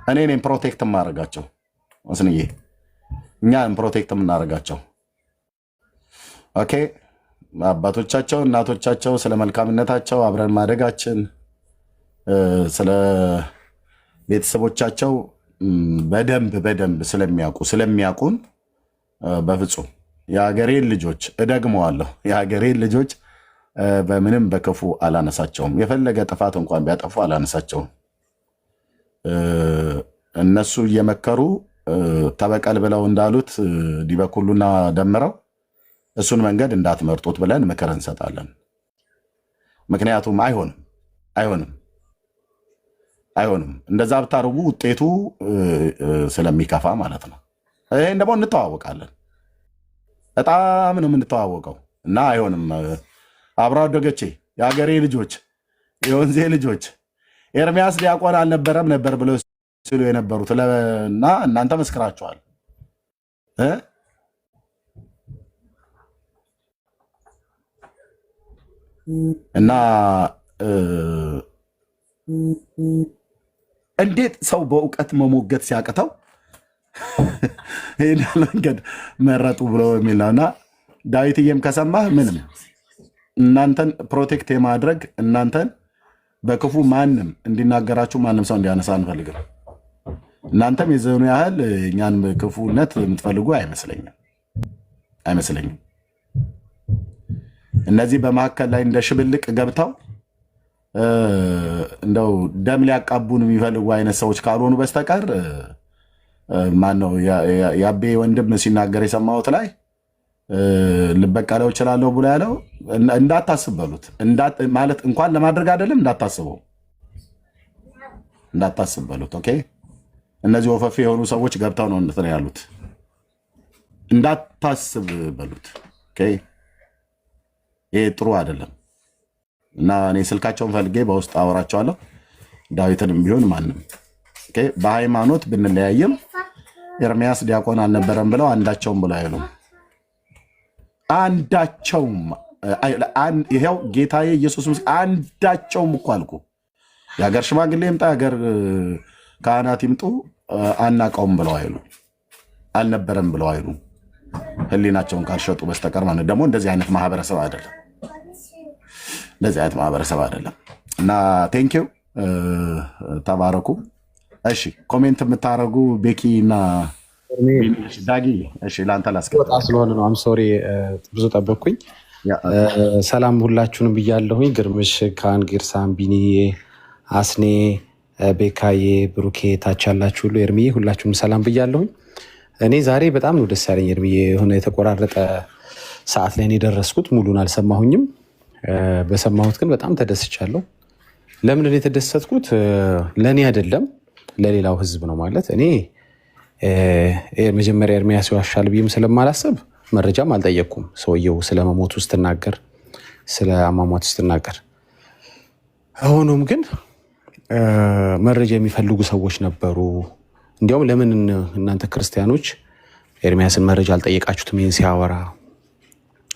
እኔ እኔም ፕሮቴክት የማደርጋቸው ወስንዬ፣ እኛ ፕሮቴክት የምናደርጋቸው ኦኬ። አባቶቻቸው እናቶቻቸው ስለ መልካምነታቸው አብረን ማደጋችን ስለ ቤተሰቦቻቸው በደንብ ስለሚያውቁን በፍጹም የሀገሬን ልጆች እደግመዋለሁ፣ የሀገሬን ልጆች በምንም በክፉ አላነሳቸውም። የፈለገ ጥፋት እንኳን ቢያጠፉ አላነሳቸውም። እነሱ እየመከሩ ተበቀል ብለው እንዳሉት ዲበኩሉና ደምረው እሱን መንገድ እንዳትመርጡት ብለን ምክር እንሰጣለን። ምክንያቱም አይሆንም። እንደዛ ብታደርጉ ውጤቱ ስለሚከፋ ማለት ነው። ይህን ደግሞ እንተዋወቃለን፣ በጣም ነው የምንተዋወቀው እና አይሆንም። አብሮ አደጎቼ፣ የሀገሬ ልጆች፣ የወንዜ ልጆች ኤርሚያስ ዲያቆን አልነበረም ነበር ብለው ሲሉ የነበሩት እና እናንተ መስክራችኋል። እና እንዴት ሰው በእውቀት መሞገት ሲያቅተው ይህን መንገድ መረጡ ብለው የሚል ነው። እና ዳዊትዬም ከሰማህ ምንም እናንተን ፕሮቴክት የማድረግ እናንተን በክፉ ማንም እንዲናገራችሁ ማንም ሰው እንዲያነሳ አንፈልግም። እናንተም የዘኑ ያህል እኛን ክፉነት የምትፈልጉ አይመስለኝም። እነዚህ በመካከል ላይ እንደ ሽብልቅ ገብተው እንደው ደም ሊያቃቡን የሚፈልጉ አይነት ሰዎች ካልሆኑ በስተቀር ማነው የአቤ ወንድም ሲናገር የሰማሁት ላይ ልበቀለው እችላለሁ ብሎ ያለው እንዳታስብ በሉት። ማለት እንኳን ለማድረግ አይደለም እንዳታስብ በሉት። ኦኬ እነዚህ ወፈፌ የሆኑ ሰዎች ገብተው ነው እንትን ያሉት። እንዳታስብ በሉት። ኦኬ ይሄ ጥሩ አይደለም። እና እኔ ስልካቸውን ፈልጌ በውስጥ አወራቸዋለሁ። ዳዊትንም ቢሆን ማንም በሃይማኖት ብንለያየም ኤርሚያስ ዲያቆን አልነበረም ብለው አንዳቸውም ብለው አይሉም። አንዳቸውም ይሄው ጌታዬ ኢየሱስ አንዳቸውም እኮ አልኩ። የሀገር ሽማግሌ ይምጣ፣ የሀገር ካህናት ይምጡ፣ አናውቀውም ብለው አይሉ፣ አልነበረም ብለው አይሉ። ህሊናቸውን ካልሸጡ በስተቀር ማለት ደግሞ እንደዚህ አይነት ማህበረሰብ አይደለም። እና ቴንኪው ተባረኩ። እሺ ኮሜንት የምታደርጉ ቤኪ እና ዳጊ፣ እሺ ለአንተ ላስገባ ስለሆነ ነው። አምሶሪ ብዙ ጠበቅኩኝ። ሰላም ሁላችሁንም ብያለሁኝ። ግርምሽ፣ ካን፣ ጊርሳን፣ ቢኒዬ፣ አስኔ፣ ቤካዬ፣ ብሩኬ፣ ታች ያላችሁ ሁሉ ኤርሚዬ፣ ሁላችሁም ሰላም ብያለሁኝ። እኔ ዛሬ በጣም ነው ደስ ያለኝ እርምዬ። የሆነ የተቆራረጠ ሰዓት ላይ ነው የደረስኩት። ሙሉን አልሰማሁኝም። በሰማሁት ግን በጣም ተደስቻለሁ። ለምንድን ነው የተደሰትኩት? ለእኔ አይደለም ለሌላው ህዝብ ነው። ማለት እኔ መጀመሪያ ኤርሚያስ ይዋሻል ብዬም ስለማላስብ መረጃም አልጠየቅኩም። ሰውየው ስለመሞቱ ስትናገር፣ ስለ አሟሟቱ ስትናገር። ሆኖም ግን መረጃ የሚፈልጉ ሰዎች ነበሩ። እንዲያውም ለምን እናንተ ክርስቲያኖች ኤርሚያስን መረጃ አልጠየቃችሁትም? ይህን ሲያወራ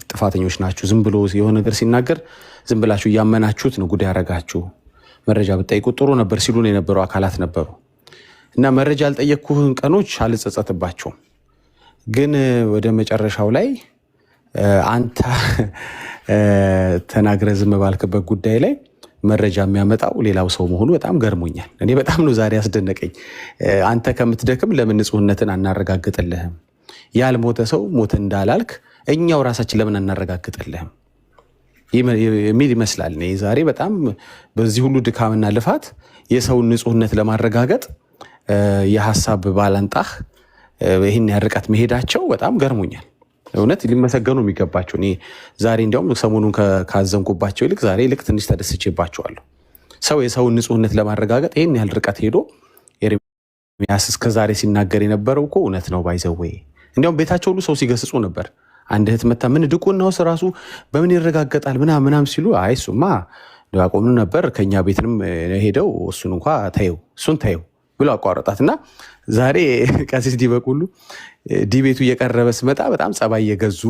ጥፋተኞች ናችሁ። ዝም ብሎ የሆነ ነገር ሲናገር ዝም ብላችሁ እያመናችሁት ነው ጉዳይ ያደረጋችሁ። መረጃ ብትጠይቁ ጥሩ ነበር ሲሉን የነበሩ አካላት ነበሩ እና መረጃ አልጠየቅኩህን ቀኖች አልጸጸትባቸውም። ግን ወደ መጨረሻው ላይ አንተ ተናግረ ዝም ባልክበት ጉዳይ ላይ መረጃ የሚያመጣው ሌላው ሰው መሆኑ በጣም ገርሞኛል። እኔ በጣም ነው ዛሬ ያስደነቀኝ። አንተ ከምትደክም ለምን ንጹህነትን አናረጋግጥልህም? ያልሞተ ሰው ሞተ እንዳላልክ እኛው ራሳችን ለምን አናረጋግጥልህም የሚል ይመስላል። እኔ ዛሬ በጣም በዚህ ሁሉ ድካምና ልፋት የሰውን ንጹህነት ለማረጋገጥ የሀሳብ ባላንጣህ ይህን ያርቀት መሄዳቸው በጣም ገርሞኛል። እውነት ሊመሰገኑ የሚገባቸው። እኔ ዛሬ እንዲያውም ሰሞኑን ካዘንኩባቸው ይልቅ ዛሬ ይልቅ ትንሽ ተደስቼባቸዋለሁ። ሰው የሰውን ንጹህነት ለማረጋገጥ ይህን ያህል ርቀት ሄዶ ኤርሚያስ እስከዛሬ ሲናገር የነበረው እኮ እውነት ነው። ባይዘዌ እንዲያውም ቤታቸው ሁሉ ሰው ሲገስጹ ነበር። አንድ እህት መታ ምን ድቁና ውስጥ ራሱ በምን ይረጋገጣል ምናምን ሲሉ አይ እሱማ ዲያቆኑ ነበር ከኛ ቤትንም ሄደው እሱን እንኳ ተይው እሱን ተይው ብሎ አቋረጣት። እና ዛሬ ቀሲስ ዲበኩሉ ዲቤቱ እየቀረበ ስመጣ በጣም ጸባይ እየገዙ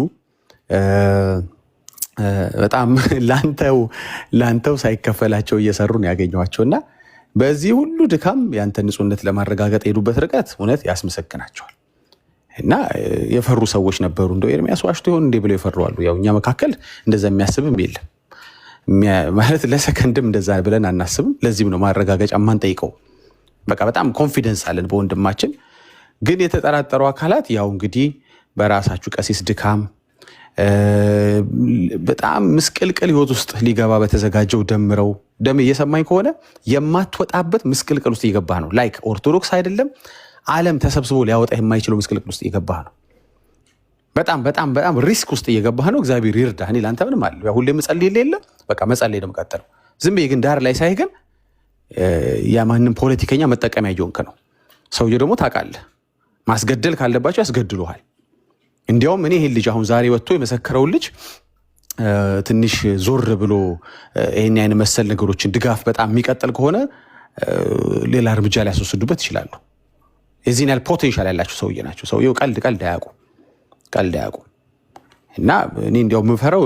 በጣም ላንተው ሳይከፈላቸው እየሰሩ ነው ያገኘኋቸው። እና በዚህ ሁሉ ድካም ያንተ ንጹህነት ለማረጋገጥ የሄዱበት ርቀት እውነት ያስመሰግናቸዋል። እና የፈሩ ሰዎች ነበሩ። እንደው ኤርሚያስ ዋሽቶ ይሆን እንዴ ብለው ይፈሩዋሉ። ያው እኛ መካከል እንደዛ የሚያስብም የለም ማለት ለሰከንድም እንደዛ ብለን አናስብም። ለዚህም ነው ማረጋገጫ ማንጠይቀው። በቃ በጣም ኮንፊደንስ አለን በወንድማችን። ግን የተጠራጠሩ አካላት ያው እንግዲህ በራሳችሁ ቀሲስ ድካም በጣም ምስቅልቅል ህይወት ውስጥ ሊገባ በተዘጋጀው ደምረው ደም እየሰማኝ ከሆነ የማትወጣበት ምስቅልቅል ውስጥ እየገባ ነው። ላይክ ኦርቶዶክስ አይደለም ዓለም ተሰብስቦ ሊያወጣ የማይችለው ምስቅልቅል ውስጥ እየገባህ ነው። በጣም በጣም በጣም ሪስክ ውስጥ እየገባህ ነው። እግዚአብሔር ይርዳህ። እኔ ለአንተ ምንም አለ ሁሌ መጸለይ የለ በቃ መጸለይ ነው የምቀጥለው። ዝም ብዬ ግን ዳር ላይ ሳይ ግን የማንም ፖለቲከኛ መጠቀሚያ እየሆንክ ነው። ሰውዬው ደግሞ ታውቃለህ ማስገደል ካለባቸው ያስገድሉሃል። እንዲያውም እኔ ይሄን ልጅ አሁን ዛሬ ወጥቶ የመሰከረውን ልጅ ትንሽ ዞር ብሎ ይህን አይነት መሰል ነገሮችን ድጋፍ በጣም የሚቀጥል ከሆነ ሌላ እርምጃ ሊያስወስዱበት ይችላሉ። የዚህን ያህል ፖቴንሻል ያላቸው ሰውዬ ናቸው። ሰውዬው ቀልድ አያውቁም። እና እኔ እንዲያው የምፈራው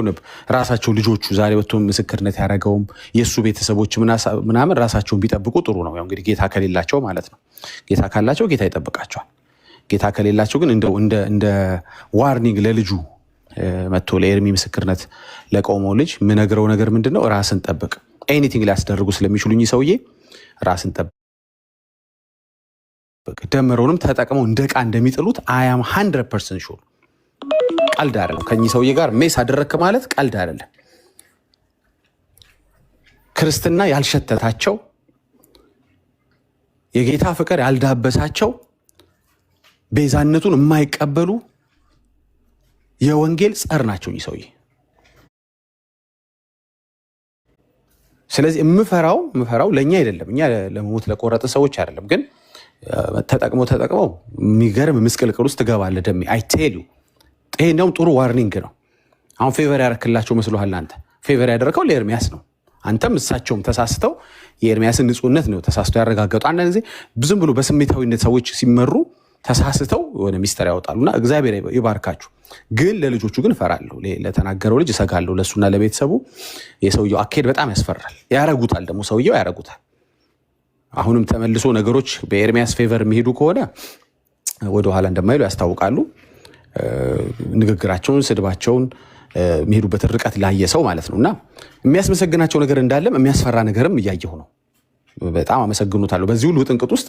ራሳቸው ልጆቹ ዛሬ ወጥቶ ምስክርነት ያደረገውም የእሱ ቤተሰቦች ምናምን ራሳቸውን ቢጠብቁ ጥሩ ነው። ያው እንግዲህ ጌታ ከሌላቸው ማለት ነው። ጌታ ካላቸው ጌታ ይጠብቃቸዋል። ጌታ ከሌላቸው ግን እንደ ዋርኒንግ ለልጁ መጥቶ ለኤርሚ ምስክርነት ለቆመው ልጅ የምነግረው ነገር ምንድን ነው? ራስን ጠብቅ። ኤኒቲንግ ሊያስደርጉ ስለሚችሉኝ ሰውዬ ራስን ጠብቅ። ደምረውንም ተጠቅመው እንደ ዕቃ እንደሚጥሉት አያም 100% ሹር። ቀልድ አይደለም። ከኚህ ሰውዬ ጋር ሜስ አደረክ ማለት ቀልድ አይደለም። ክርስትና ያልሸተታቸው የጌታ ፍቅር ያልዳበሳቸው ቤዛነቱን የማይቀበሉ የወንጌል ጸር ናቸው እኚህ ሰውዬ። ስለዚህ የምፈራው ለእኛ አይደለም፣ እኛ ለመሞት ለቆረጠ ሰዎች አይደለም። ግን ተጠቅመው የሚገርም ምስቅልቅል ውስጥ ትገባለህ። ደሜ አይቴሉ ይሄ እንደውም ጥሩ ዋርኒንግ ነው። አሁን ፌቨር ያረክላቸው መስሎሃል? አንተ ፌቨር ያደረከው ለኤርሚያስ ነው። አንተም እሳቸውም ተሳስተው የኤርሚያስን ንጹህነት ነው ተሳስተው ያረጋገጡ። አንዳንድ ጊዜ ብዙም ብሎ በስሜታዊነት ሰዎች ሲመሩ ተሳስተው የሆነ ሚስጥር ያወጣሉና እግዚአብሔር ይባርካችሁ። ግን ለልጆቹ ግን እፈራለሁ። ለተናገረው ልጅ እሰጋለሁ። ለእሱና ለቤተሰቡ የሰውየው አካሄድ በጣም ያስፈራል። ያረጉታል፣ ደግሞ ሰውየው ያረጉታል። አሁንም ተመልሶ ነገሮች በኤርሚያስ ፌቨር የሚሄዱ ከሆነ ወደኋላ እንደማይሉ ያስታውቃሉ። ንግግራቸውን፣ ስድባቸውን የሚሄዱበትን ርቀት ላየ ሰው ማለት ነው። እና የሚያስመሰግናቸው ነገር እንዳለም የሚያስፈራ ነገርም እያየሁ ነው። በጣም አመሰግኑታለሁ። በዚህ ሁሉ ጥንቅጥ ውስጥ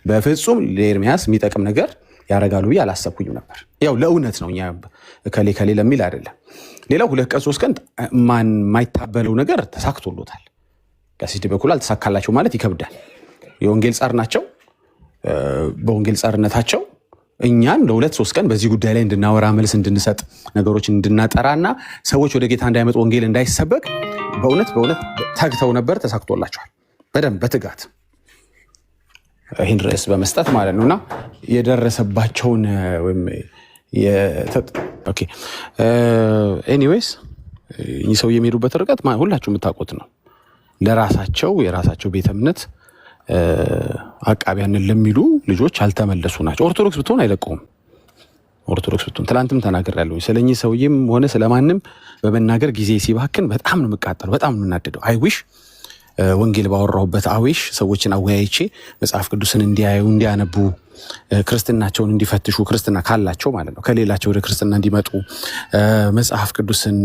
በፍጹም ለኤርሚያስ የሚጠቅም ነገር ያረጋሉ ብዬ አላሰብኩኝም ነበር። ያው ለእውነት ነው፣ እኛ ከሌ ለሚል አይደለም። ሌላው 2 ቀን 3 ቀን የማይታበለው ነገር ተሳክቶሎታል። ቀሲስ ዲበኩሉ አልተሳካላቸው ማለት ይከብዳል። የወንጌል ጸር ናቸው። በወንጌል ጸርነታቸው እኛን ለ2-3 ቀን በዚህ ጉዳይ ላይ እንድናወራ መልስ እንድንሰጥ ነገሮችን እንድናጠራና ሰዎች ወደ ጌታ እንዳይመጡ ወንጌል እንዳይሰበክ በእውነት ታግተው ነበር። ተሳክቶላቸዋል በደንብ በትጋት ይህን ርዕስ በመስጠት ማለት ነውና የደረሰባቸውን ወይም ኤኒዌይስ እኚህ ሰው የሚሄዱበት ርቀት ሁላችሁ የምታውቁት ነው። ለራሳቸው የራሳቸው ቤተ እምነት አቃቢያንን ለሚሉ ልጆች አልተመለሱ ናቸው። ኦርቶዶክስ ብትሆን አይለቀውም። ኦርቶዶክስ ብትሆን ትላንትም ተናግሬያለሁ። ስለኚህ ሰውዬም ሆነ ስለማንም በመናገር ጊዜ ሲባክን በጣም ነው የምቃጠለው፣ በጣም ነው የምናደደው። አይዊሽ ወንጌል ባወራሁበት አዊሽ ሰዎችን አወያይቼ መጽሐፍ ቅዱስን እንዲያዩ እንዲያነቡ ክርስትናቸውን እንዲፈትሹ ክርስትና ካላቸው ማለት ነው ከሌላቸው ወደ ክርስትና እንዲመጡ መጽሐፍ ቅዱስን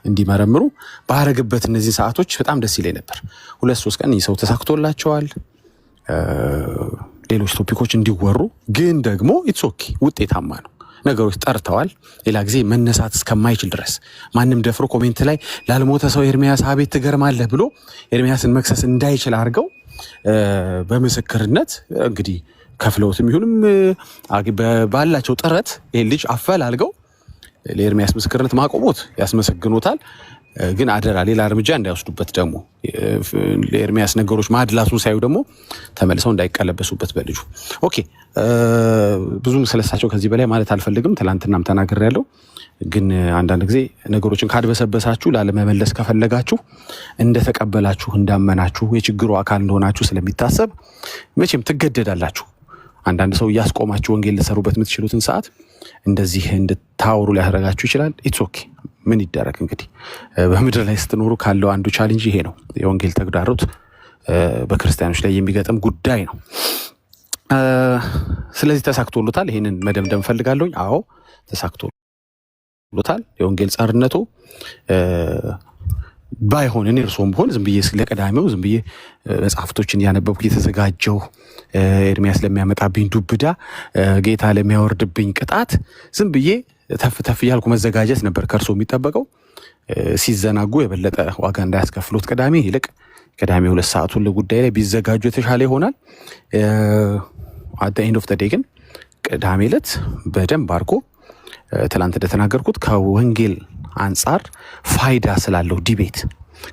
እንዲመረምሩ ባረግበት እነዚህ ሰዓቶች በጣም ደስ ይለኝ ነበር። 2-3 ቀን ይሰው ተሳክቶላቸዋል። ሌሎች ቶፒኮች እንዲወሩ ግን ደግሞ ኢትስ ኦኬ ውጤታማ ነው። ነገሮች ጠርተዋል። ሌላ ጊዜ መነሳት እስከማይችል ድረስ ማንም ደፍሮ ኮሜንት ላይ ላልሞተ ሰው ኤርሚያስ አቤት ትገርማለህ ብሎ ኤርሚያስን መክሰስ እንዳይችል አድርገው በምስክርነት እንግዲህ ከፍለውትም ይሁንም ባላቸው ጥረት ይሄን ልጅ አፈላልገው ለኤርሚያስ ምስክርነት ማቆሙት ያስመሰግኑታል። ግን አደራ ሌላ እርምጃ እንዳይወስዱበት ደግሞ ለኤርሚያስ ነገሮች ማድላሱን ሳይው ደግሞ ተመልሰው እንዳይቀለበሱበት በልጁ። ኦኬ ብዙም ስለሳቸው ከዚህ በላይ ማለት አልፈልግም። ትላንትናም ተናግሬያለሁ። ግን አንዳንድ ጊዜ ነገሮችን ካድበሰበሳችሁ ላለመመለስ ከፈለጋችሁ እንደተቀበላችሁ እንዳመናችሁ የችግሩ አካል እንደሆናችሁ ስለሚታሰብ መቼም ትገደዳላችሁ። አንዳንድ ሰው እያስቆማችሁ ወንጌል ልትሰሩበት የምትችሉትን ሰዓት እንደዚህ እንድታወሩ ሊያደርጋችሁ ይችላል። ኢትስ ኦኬ ምን ይደረግ እንግዲህ በምድር ላይ ስትኖሩ ካለው አንዱ ቻሌንጅ ይሄ ነው። የወንጌል ተግዳሮት በክርስቲያኖች ላይ የሚገጥም ጉዳይ ነው። ስለዚህ ተሳክቶሉታል። ይሄንን መደምደም ፈልጋለሁ። አዎ ተሳክቶሉታል። የወንጌል ጻርነቱ ባይሆን እኔ እርሶም ቢሆን ዝም ብዬ ለቀዳሚው ዝም ብዬ መጽሐፍቶችን ያነበብኩ የተዘጋጀው ኤርሚያስ ለሚያመጣብኝ ዱብዳ ጌታ ለሚያወርድብኝ ቅጣት ዝም ብዬ ተፍ እያልኩ መዘጋጀት ነበር ከእርሶ የሚጠበቀው። ሲዘናጉ የበለጠ ዋጋ እንዳያስከፍሉት ቅዳሜ ይልቅ ቅዳሜ 2 ሰዓቱን ለጉዳይ ላይ ቢዘጋጁ የተሻለ ይሆናል። አት ኤንድ ኦፍ ዘ ዴይ ግን ቅዳሜ ዕለት በደንብ አድርጎ ትላንት እንደተናገርኩት ከወንጌል አንጻር ፋይዳ ስላለው ዲቤት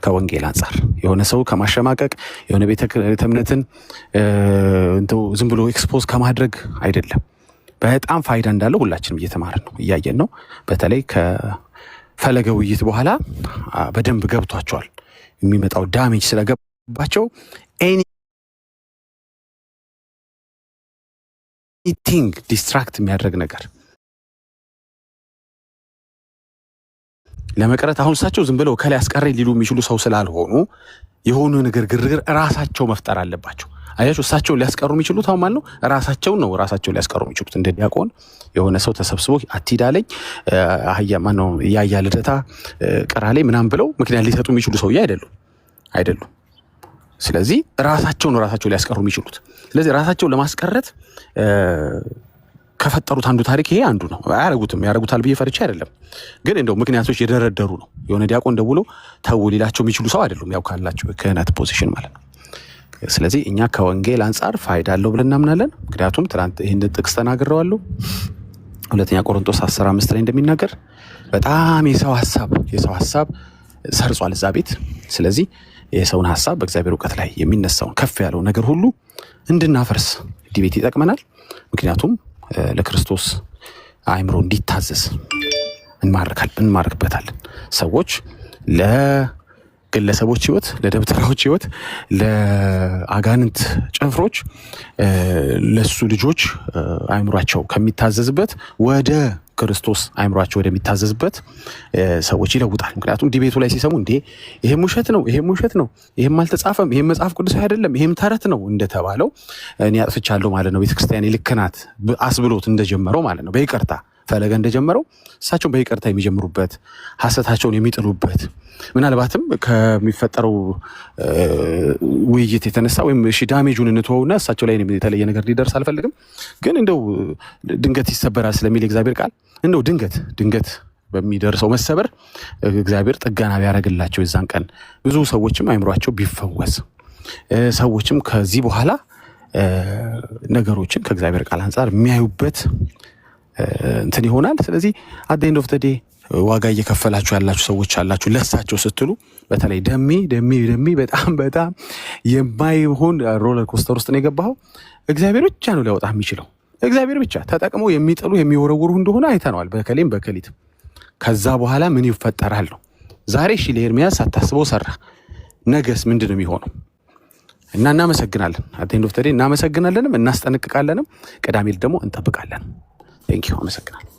ከወንጌል አንጻር የሆነ ሰው ከማሸማቀቅ የሆነ ቤተ እምነትን ዝም ብሎ ኤክስፖዝ ከማድረግ አይደለም። በጣም ፋይዳ እንዳለው ሁላችንም እየተማርን ነው፣ እያየን ነው። በተለይ ከፈለገ ውይይት በኋላ በደንብ ገብቷቸዋል። የሚመጣው ዳሜጅ ስለገባቸው ኤኒቲንግ ዲስትራክት የሚያደርግ ነገር ለመቅረት አሁን እሳቸው ዝም ብለው ከላይ አስቀረኝ ሊሉ የሚችሉ ሰው ስላልሆኑ የሆኑ ነገር ግርግር ራሳቸው መፍጠር አለባቸው። አያችሁ እሳቸው ሊያስቀሩ የሚችሉት አሁን ማለት ነው ራሳቸው ሊያስቀሩ የሚችሉት እንደ ዲያቆን የሆነ ሰው ተሰብስቦ አትሂዳለኝ አህያ ማነው ያያ ልደታ ቀራሌ ምናምን ብለው ምክንያት ሊሰጡ የሚችሉ ሰውዬ አይደሉም። ስለዚህ ራሳቸው ሊያስቀሩ የሚችሉት። ስለዚህ ራሳቸው ለማስቀረት ከፈጠሩት አንዱ ታሪክ ይሄ አንዱ ነው። ያረጉታል ብዬ ፈርቼ አይደለም፣ ግን እንደው ምክንያቶች የደረደሩ ነው። የሆነ ዲያቆን ደውሎ ተው ሊላቸው የሚችሉ ሰው አይደሉም፣ ያው ካላቸው ክህነት ፖዚሽን ማለት ነው። ስለዚህ እኛ ከወንጌል አንጻር ፋይዳ አለው ብለን እናምናለን። ምክንያቱም ትናንት ይህን ጥቅስ ተናግሬዋለሁ። 2 ቆሮንቶስ 10:5 ላይ እንደሚናገር በጣም የሰው ሀሳብ ሰርጿል እዛ ቤት። ስለዚህ የሰውን ሀሳብ በእግዚአብሔር እውቀት ላይ የሚነሳውን ከፍ ያለው ነገር ሁሉ እንድናፈርስ ዲቤት ይጠቅመናል። ምክንያቱም ለክርስቶስ አእምሮ እንዲታዘዝ እንማርክበታለን። ሰዎች ለግለሰቦች ህይወት፣ ለደብተራዎች ህይወት፣ ለአጋንንት ጭፍሮች፣ ለሱ ልጆች አእምሯቸው ከሚታዘዝበት ወደ ክርስቶስ አእምሯቸው ወደሚታዘዝበት ሰዎች ይለውጣል። ምክንያቱም ዲቤቱ ላይ ሲሰሙ እንዴ ይሄም ውሸት ነው፣ ይሄም አልተጻፈም፣ ይሄም መጽሐፍ ቅዱስ አይደለም፣ ይሄም ተረት ነው እንደተባለው እኔ አጥፍቻለሁ ማለት ነው፣ ቤተክርስቲያን ልክ ናት አስብሎት እንደጀመረው ማለት ነው። በይቅርታ ፈለገ እንደጀመረው እሳቸውን በይቅርታ የሚጀምሩበት ሐሰታቸውን የሚጥሉበት ምናልባትም ከሚፈጠረው ውይይት የተነሳ ወይም ዳሜጁን እንትወውና እሳቸው ላይ የተለየ ነገር ሊደርስ አልፈልግም፣ ግን እንደው ድንገት ይሰበራል ስለሚል እግዚአብሔር ቃል እንደው ድንገት በሚደርሰው መሰበር እግዚአብሔር ጥገና ቢያደርግላቸው የዛን ቀን ብዙ ሰዎችም አእምሯቸው ቢፈወስ ሰዎችም ከዚህ በኋላ ነገሮችን ከእግዚአብሔር ቃል አንጻር የሚያዩበት እንትን ይሆናል። ስለዚህ አት ኤንድ ኦፍ ዘ ዴይ ዋጋ እየከፈላችሁ ያላችሁ ሰዎች አላችሁ ለሳቸው ስትሉ በተለይ ደሜ በጣም የማይሆን ሮለር ኮስተር ውስጥ ነው የገባኸው። እግዚአብሔር ብቻ ነው ሊያወጣ የሚችለው። እግዚአብሔር ብቻ ተጠቅሞ የሚጥሉ የሚወረውሩ እንደሆነ አይተነዋል በከሌም በከሊትም። ከዛ በኋላ ምን ይፈጠራል ነው። ዛሬ እሺ ለኤርሚያስ ሳታስበው ሰራ፣ ነገስ ምንድነው የሚሆነው? እና እናመሰግናለን። አት ኤንድ ኦፍ ዘ ዴይ እናመሰግናለንም እናስጠነቅቃለንም። ቅዳሜ ደግሞ እንጠብቃለን። ቴንክ ዩ አመሰግናለሁ።